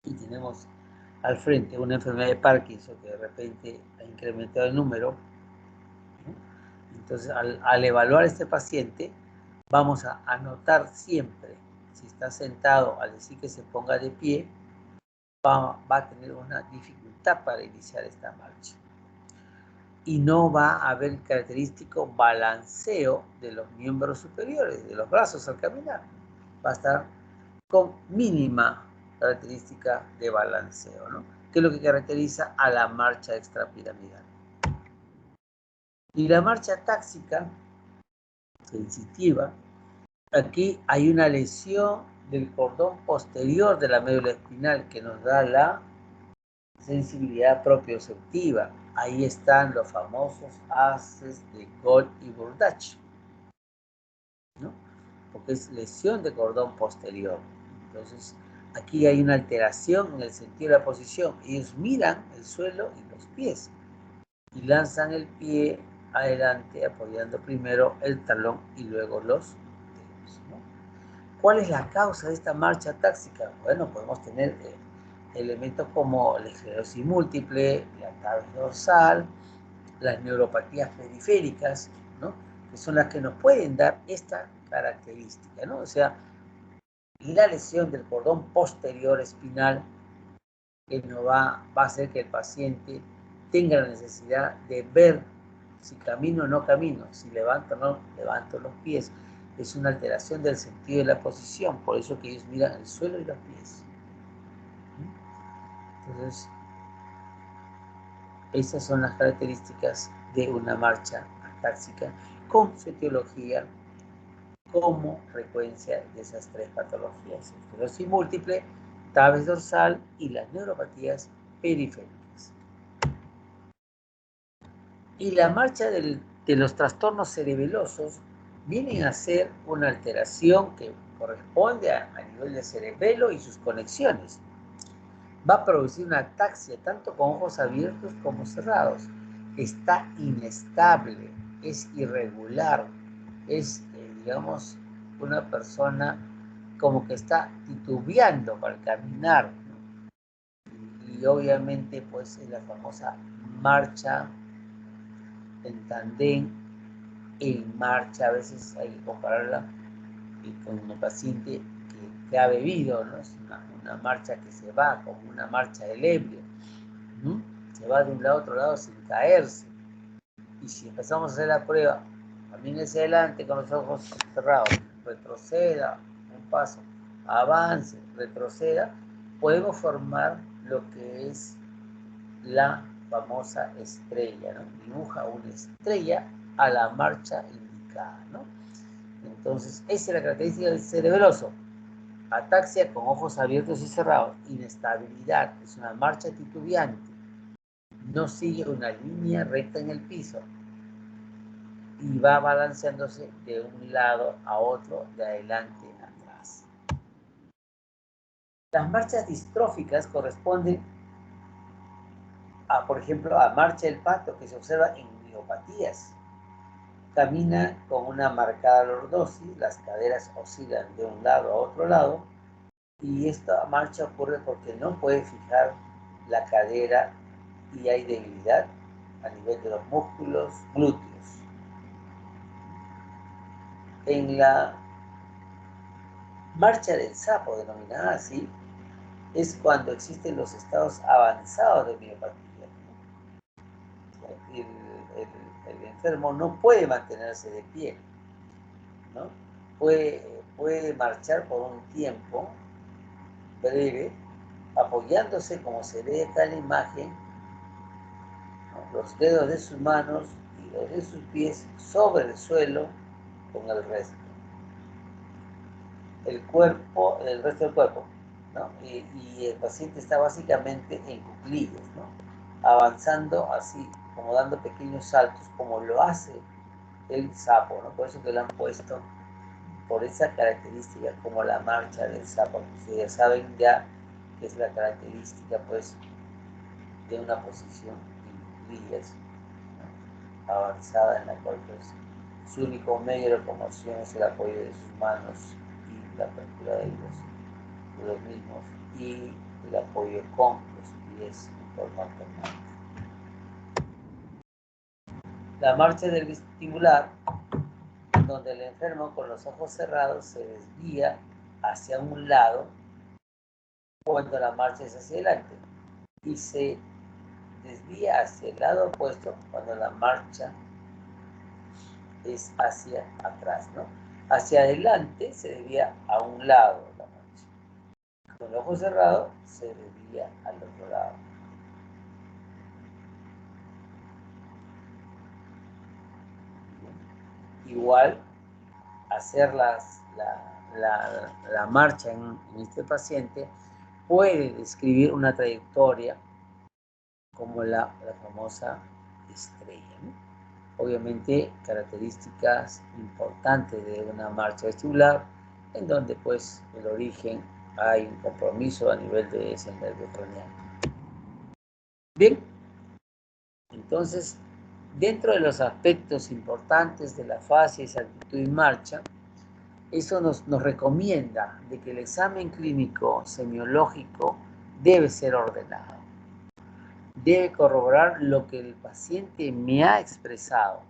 y tenemos al frente una enfermedad de Parkinson que de repente ha incrementado el número, ¿no? Entonces, al evaluar a este paciente, vamos a anotar siempre, si está sentado, al decir que se ponga de pie, va a tener una dificultad para iniciar esta marcha. Y no va a haber característico balanceo de los miembros superiores, de los brazos al caminar. Va a estar con mínima característica de balanceo, ¿no? Que es lo que caracteriza a la marcha extrapiramidal. Y la marcha táxica sensitiva, aquí hay una lesión del cordón posterior de la médula espinal que nos da la sensibilidad propioceptiva. Ahí están los famosos haces de Gold y Burdach, ¿no? Porque es lesión de cordón posterior. Entonces, aquí hay una alteración en el sentido de la posición. Ellos miran el suelo y los pies y lanzan el pie adelante apoyando primero el talón y luego los dedos, ¿no? ¿Cuál es la causa de esta marcha táxica? Bueno, podemos tener elementos como la esclerosis múltiple, la tabes dorsal, las neuropatías periféricas, ¿no? Que son las que nos pueden dar esta característica, ¿no? O sea, la lesión del cordón posterior espinal que no va a hacer que el paciente tenga la necesidad de ver si camino o no camino, si levanto o no levanto los pies. Es una alteración del sentido de la posición, por eso que ellos miran el suelo y los pies. Entonces, esas son las características de una marcha atáxica con su etiología como frecuencia de esas tres patologías: esclerosis múltiple, tabes dorsal y las neuropatías periféricas. Y la marcha de los trastornos cerebelosos vienen a ser una alteración que corresponde a nivel de cerebelo y sus conexiones. Va a producir una ataxia tanto con ojos abiertos como cerrados. Está inestable, es irregular, es, digamos, una persona como que está titubeando para caminar, ¿no? Y obviamente, pues, es la famosa marcha en tandem, en marcha. A veces hay que compararla con un paciente que ha bebido, ¿no? Es una marcha que se va, como una marcha del ebrio, ¿no? Se va de un lado a otro lado sin caerse. Y si empezamos a hacer la prueba, camine hacia adelante con los ojos cerrados, retroceda un paso, avance, retroceda, podemos formar lo que es la famosa estrella, ¿no? Dibuja una estrella a la marcha indicada, ¿no? Entonces, esa es la característica del cerebroso. Ataxia con ojos abiertos y cerrados. Inestabilidad, es una marcha titubeante. No sigue una línea recta en el piso y va balanceándose de un lado a otro, de adelante a atrás. Las marchas distróficas corresponden a, por ejemplo, a marcha del pato, que se observa en miopatías. Camina con una marcada lordosis, las caderas oscilan de un lado a otro lado, y esta marcha ocurre porque no puede fijar la cadera y hay debilidad a nivel de los músculos glúteos. En la marcha del sapo, denominada así, es cuando existen los estados avanzados de miopatía. El enfermo no puede mantenerse de pie, ¿no? Puede marchar por un tiempo breve, apoyándose, como se ve acá en la imagen, ¿no?, los dedos de sus manos y los de sus pies sobre el suelo con el resto. El resto del cuerpo, ¿no? Y el paciente está básicamente en cuclillas, ¿no? Avanzando así, como dando pequeños saltos, como lo hace el sapo, ¿no? Por eso que lo han puesto por esa característica como la marcha del sapo. Ustedes ya saben ya que es la característica, pues, de una posición en cuclillas, ¿no?, avanzada, en la cual, pues, su único medio de locomoción es el apoyo de sus manos y la apertura de los mismos, y el apoyo con los pies en forma permanente. La marcha del vestibular, donde el enfermo con los ojos cerrados se desvía hacia un lado cuando la marcha es hacia adelante y se desvía hacia el lado opuesto cuando la marcha es hacia atrás, ¿no? Hacia adelante se desvía a un lado la marcha. Con el ojo cerrado se desvía al otro lado. Igual, hacer la marcha en este paciente puede describir una trayectoria como la famosa estrella, ¿no? Obviamente, características importantes de una marcha vestibular, en donde, pues, el origen hay un compromiso a nivel de ese nervio craneal. Bien, entonces, dentro de los aspectos importantes de la fascia, exactitud y marcha, eso nos recomienda de que el examen clínico semiológico debe ser ordenado. Debe corroborar lo que el paciente me ha expresado,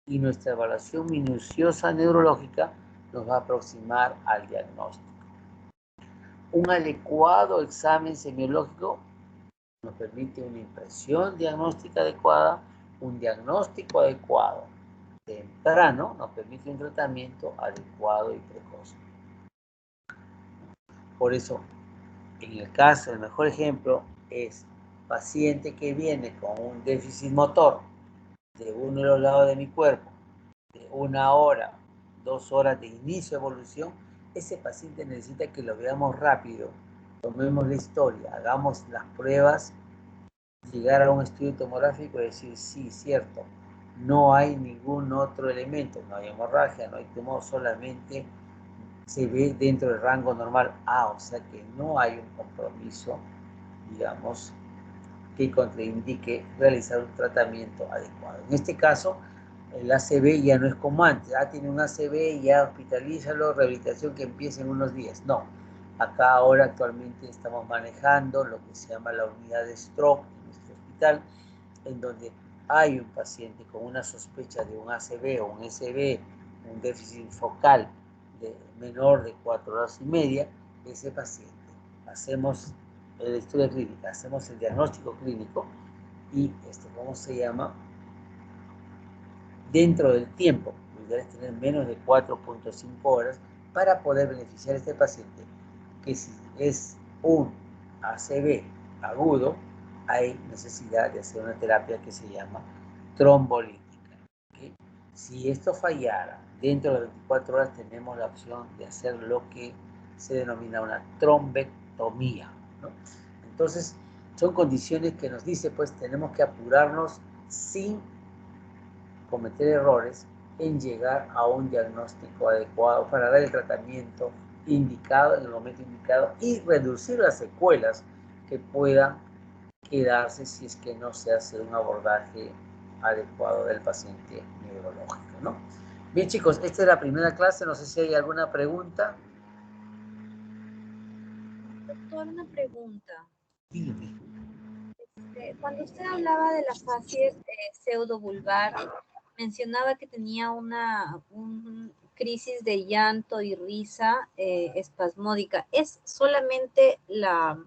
y nuestra evaluación minuciosa neurológica nos va a aproximar al diagnóstico. Un adecuado examen semiológico nos permite una impresión diagnóstica adecuada, un diagnóstico adecuado temprano nos permite un tratamiento adecuado y precoz. Por eso, en el caso, el mejor ejemplo es paciente que viene con un déficit motor de uno de los lados de mi cuerpo, de 1 hora, 2 horas de inicio de evolución. Ese paciente necesita que lo veamos rápido, tomemos la historia, hagamos las pruebas, llegar a un estudio tomográfico y decir, sí, cierto, no hay ningún otro elemento, no hay hemorragia, no hay tumor, solamente se ve dentro del rango normal. O sea que no hay un compromiso, digamos, que contraindique realizar un tratamiento adecuado. En este caso, el ACV ya no es como antes. Tiene un ACV, ya hospitalízalo, rehabilitación que empiece en unos días. No. Acá ahora actualmente estamos manejando lo que se llama la unidad de stroke en nuestro hospital, en donde hay un paciente con una sospecha de un ACV o un SB, un déficit focal menor de 4 horas y media. Ese paciente, hacemos la historia clínica, hacemos el diagnóstico clínico y, ¿cómo se llama? Dentro del tiempo, lo ideal es tener menos de 4.5 horas para poder beneficiar a este paciente, que si es un ACV agudo, hay necesidad de hacer una terapia que se llama trombolítica. ¿Okay? Si esto fallara, dentro de las 24 horas tenemos la opción de hacer lo que se denomina una trombectomía, ¿no? Entonces, son condiciones que nos dice, pues tenemos que apurarnos sin cometer errores en llegar a un diagnóstico adecuado para dar el tratamiento indicado en el momento indicado y reducir las secuelas que puedan quedarse si es que no se hace un abordaje adecuado del paciente neurológico, ¿no? Bien, chicos, esta es la primera clase, no sé si hay alguna pregunta. Doctor, una pregunta. Dime. Cuando usted hablaba de la fascia pseudovulvar, mencionaba que tenía una crisis de llanto y risa espasmódica. ¿Es solamente la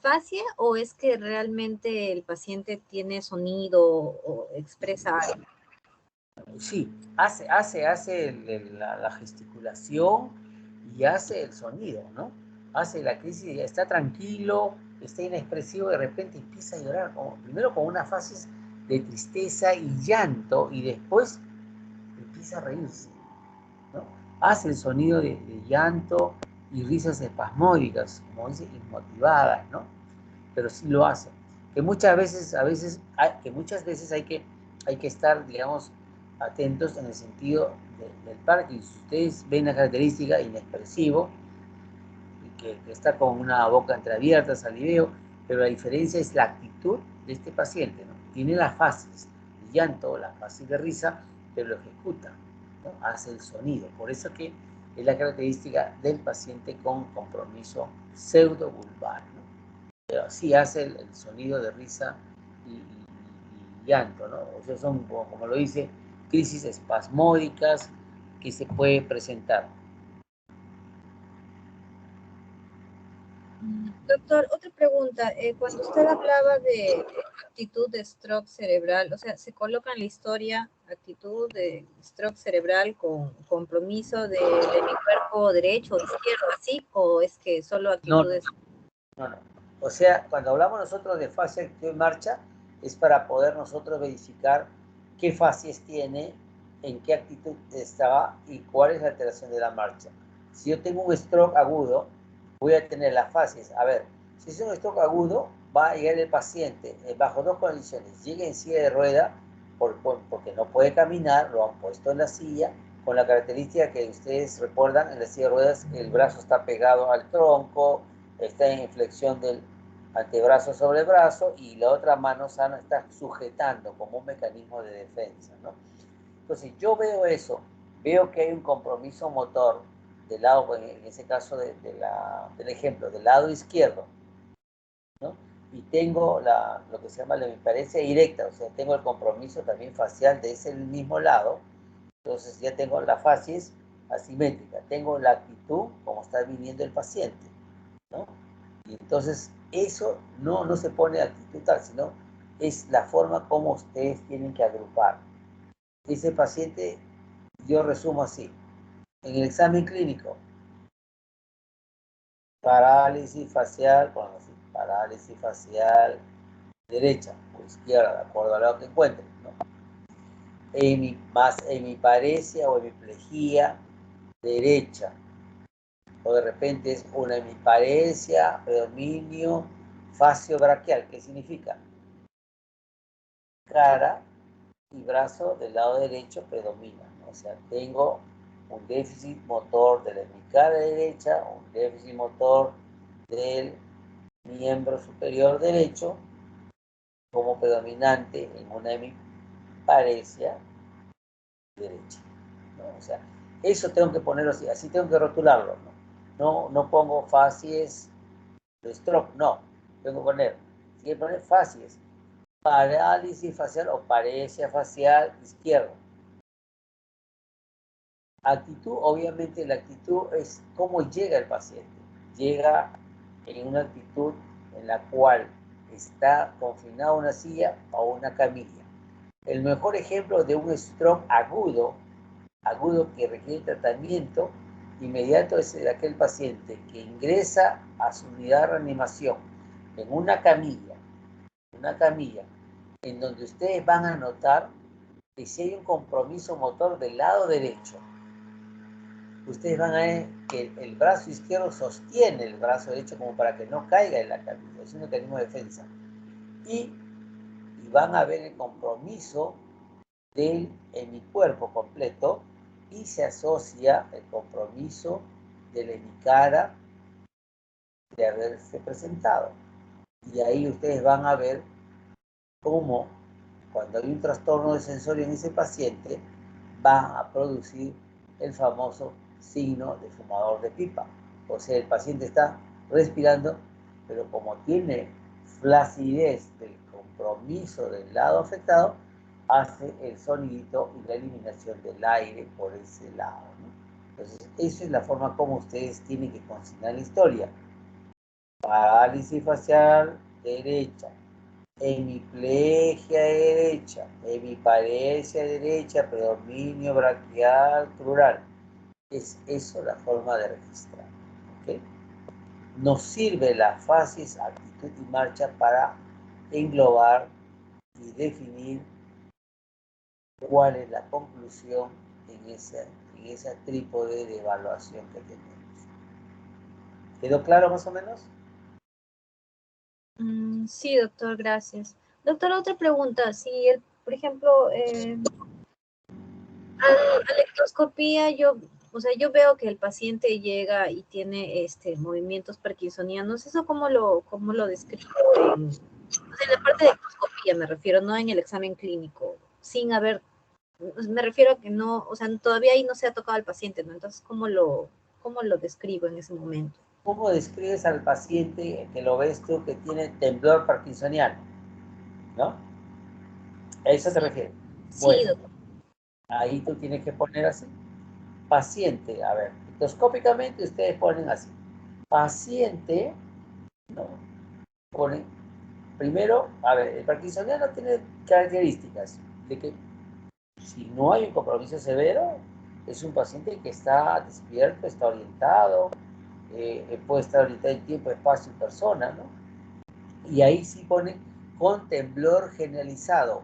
fascia o es que realmente el paciente tiene sonido o expresa algo? Sí, hace la gesticulación y hace el sonido, ¿no? Hace la crisis, está tranquilo, está inexpresivo, de repente empieza a llorar, primero con una fase de tristeza y llanto, y después empieza a reírse, ¿no? Hace el sonido de llanto y risas espasmódicas, como dice, inmotivadas, ¿no? Pero sí lo hace. Que muchas veces hay que estar, digamos, atentos en el sentido del parque. Si ustedes ven la característica inexpresivo, y que está con una boca entreabierta, saliveo, pero la diferencia es la actitud de este paciente, ¿no? Tiene las fases de llanto, las fases de risa, pero lo ejecuta, ¿no? Hace el sonido. Por eso que es la característica del paciente con compromiso pseudovulvar, ¿no? Pero sí hace el sonido de risa y llanto, ¿no? O sea, son, como lo dice, crisis espasmódicas que se puede presentar. Doctor, otra pregunta. Cuando usted hablaba de actitud de stroke cerebral, o sea, ¿se coloca en la historia actitud de stroke cerebral con compromiso del hemisferio derecho o izquierdo, así? ¿O es que solo actitudes? No. O sea, cuando hablamos nosotros de fase activa en marcha, es para poder nosotros verificar qué fases tiene, en qué actitud estaba y cuál es la alteración de la marcha. Si yo tengo un stroke agudo, voy a tener las fases. A ver, si es un stroke agudo, va a llegar el paciente bajo dos condiciones. Llega en silla de rueda porque no puede caminar, lo han puesto en la silla, con la característica que ustedes recuerdan, en la silla de ruedas el brazo está pegado al tronco, está en flexión del antebrazo sobre el brazo y la otra mano sana está sujetando como un mecanismo de defensa, ¿no? Entonces yo veo eso, veo que hay un compromiso motor del lado, en ese caso del ejemplo, del lado izquierdo, ¿no? Y tengo lo que se llama la hemiparesia directa, o sea, tengo el compromiso también facial de ese mismo lado, entonces ya tengo la facies asimétrica, tengo la actitud como está viniendo el paciente, ¿no? Y entonces eso no se pone actitud tal, sino es la forma como ustedes tienen que agrupar. Ese paciente, yo resumo así, en el examen clínico, parálisis facial, bueno, así, parálisis facial derecha o izquierda, de acuerdo a lo que encuentren, ¿no? Más hemiparesia o hemiplegia derecha, o de repente es una hemiparesia, predominio facio-braquial. ¿Qué significa? Cara y brazo del lado derecho predominan, ¿no? O sea, tengo un déficit motor de la hemicara derecha, un déficit motor del miembro superior derecho como predominante en una hemiparesia derecha, ¿no? O sea, eso tengo que ponerlo así tengo que rotularlo, ¿no? No pongo facies de stroke, no, tengo que poner, si quiero poner facies, parálisis facial o paresia facial izquierda. Actitud, obviamente la actitud es cómo llega el paciente. Llega en una actitud en la cual está confinado a una silla o una camilla. El mejor ejemplo de un stroke agudo agudo que requiere tratamiento inmediato es de aquel paciente que ingresa a su unidad de reanimación en una camilla, en donde ustedes van a notar que si hay un compromiso motor del lado derecho, ustedes van a ver que el brazo izquierdo sostiene el brazo derecho como para que no caiga en la camilla, es un mecanismo de defensa. Y van a ver el compromiso del hemicuerpo completo y se asocia el compromiso de la hemicara de haberse presentado. Y ahí ustedes van a ver cómo cuando hay un trastorno de sensorio en ese paciente va a producir el famoso signo de fumador de pipa. O sea, el paciente está respirando, pero como tiene flacidez del compromiso del lado afectado, hace el sonidito y la eliminación del aire por ese lado, ¿no? Entonces, esa es la forma como ustedes tienen que consignar la historia. Parálisis facial derecha, hemiplegia derecha, hemiparesia derecha, predominio braquial crural. Es eso la forma de registrar. ¿Okay? Nos sirve la fases, actitud y marcha para englobar y definir cuál es la conclusión en esa trípode de evaluación que tenemos. ¿Quedó claro más o menos? Sí, doctor, gracias. Doctor, otra pregunta. Si, por ejemplo, a la ectoscopía, o sea, yo veo que el paciente llega y tiene movimientos parkinsonianos. ¿Eso cómo lo describo? O sea, en la parte de ectoscopía me refiero, no en el examen clínico, sin haber, me refiero a que no, o sea, todavía ahí no se ha tocado al paciente, ¿no? Entonces, cómo lo describo en ese momento? ¿Cómo describes al paciente que lo ves tú que tiene temblor parkinsoniano? ¿No? ¿A eso te Sí, refieres? sí, Bueno, doctor. ahí tú tienes que poner así. Paciente, a ver, endoscópicamente ustedes ponen así. Paciente, ¿no? Ponen, primero, a ver, el parkinsoniano tiene características de que si no hay un compromiso severo, es un paciente que está despierto, está orientado, puede estar orientado en tiempo, espacio y persona, ¿no? Y ahí sí ponen con temblor generalizado,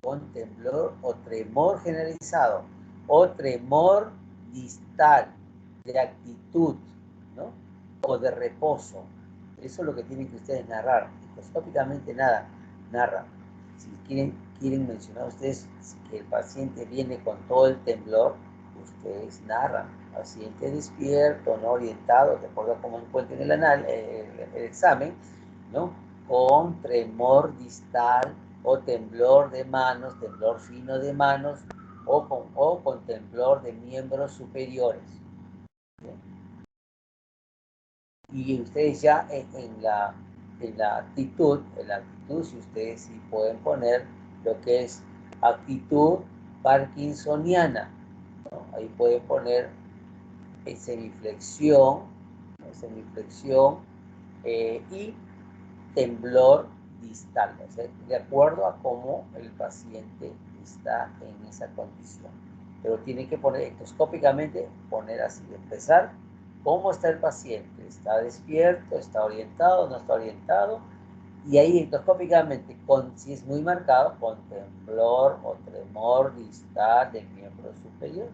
con temblor o tremor generalizado, o tremor distal, de actitud, ¿no? O de reposo. Eso es lo que tienen que ustedes narrar. Microscópicamente nada, narra. Si quieren mencionar ustedes que el paciente viene con todo el temblor, ustedes narran. Paciente despierto, no orientado, de acuerdo a cómo encuentren el examen, ¿no? Con tremor distal o temblor de manos, temblor fino de manos o con temblor de miembros superiores. Y ustedes ya en la actitud, si ustedes sí pueden poner lo que es actitud parkinsoniana, ¿no? Ahí pueden poner semiflexión, ¿no? Semiflexión y temblor distal, o sea, de acuerdo a cómo el paciente está en esa condición. Pero tiene que poner endoscópicamente, poner así, empezar cómo está el paciente, está despierto, está orientado, no está orientado, y ahí endoscópicamente, si es muy marcado, con temblor o tremor distal de miembros superiores.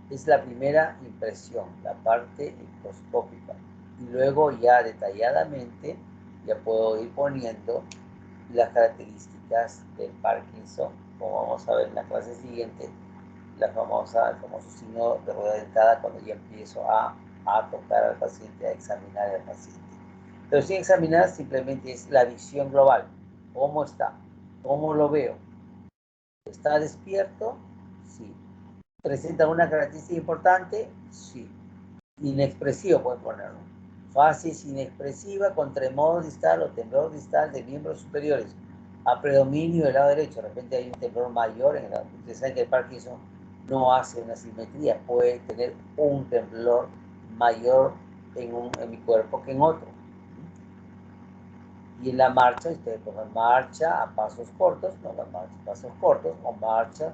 Es la primera impresión, la parte endoscópica. Y luego ya detalladamente ya puedo ir poniendo las características del Parkinson, como vamos a ver en la clase siguiente, el famoso signo de rueda dentada cuando ya empiezo a tocar al paciente, a examinar al paciente. Pero sin examinar simplemente es la visión global. ¿Cómo está? ¿Cómo lo veo? ¿Está despierto? Sí. ¿Presenta una característica importante? Sí. Inexpresivo pueden ponerlo. Fases inexpresiva con tremor distal o temblor distal de miembros superiores. A predominio del lado derecho. De repente hay un temblor mayor en el lado. Ustedes saben que el Parkinson no hace una simetría. Puede tener un temblor mayor en mi cuerpo que en otro. Y en la marcha, ustedes pongan marcha a pasos cortos, no la marcha a pasos cortos, o marcha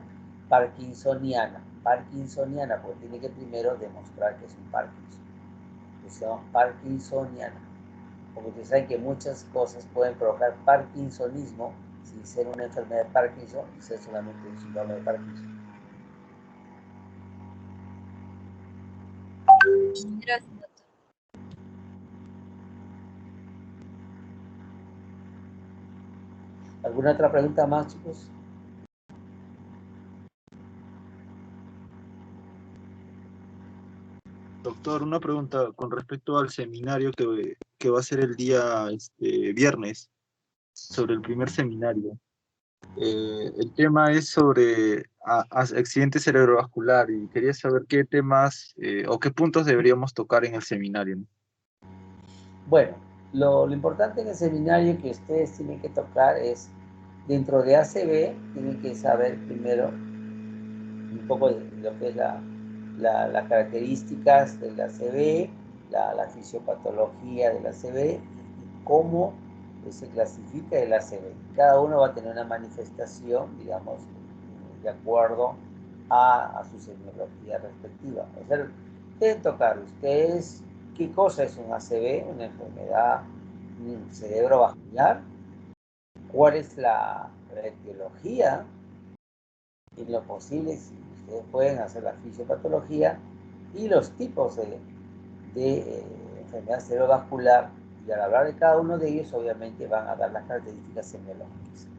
parkinsoniana. Parkinsoniana, porque tiene que primero demostrar que es un Parkinson. Que se llama parkinsoniana. Porque ustedes saben que muchas cosas pueden provocar parkinsonismo sin ser una enfermedad de Parkinson y ser solamente un síndrome de Parkinson. Gracias, doctor. ¿Alguna otra pregunta más, chicos? Doctor, una pregunta con respecto al seminario que va a ser el día viernes, sobre el primer seminario. El tema es sobre accidente cerebrovascular y quería saber qué temas o qué puntos deberíamos tocar en el seminario, ¿no? Bueno, lo importante en el seminario que ustedes tienen que tocar es, dentro de ACV, tienen que saber primero un poco de lo que es las características del ACV, la fisiopatología del ACV y cómo se clasifica el ACV. Cada uno va a tener una manifestación, digamos, de acuerdo a su semiología respectiva. O sea, deben tocar ustedes qué cosa es un ACV, una enfermedad cerebrovascular, cuál es la etiología, y en lo posible, si ustedes pueden hacer la fisiopatología y los tipos de enfermedad cerebrovascular, y al hablar de cada uno de ellos, obviamente van a dar las características semiológicas.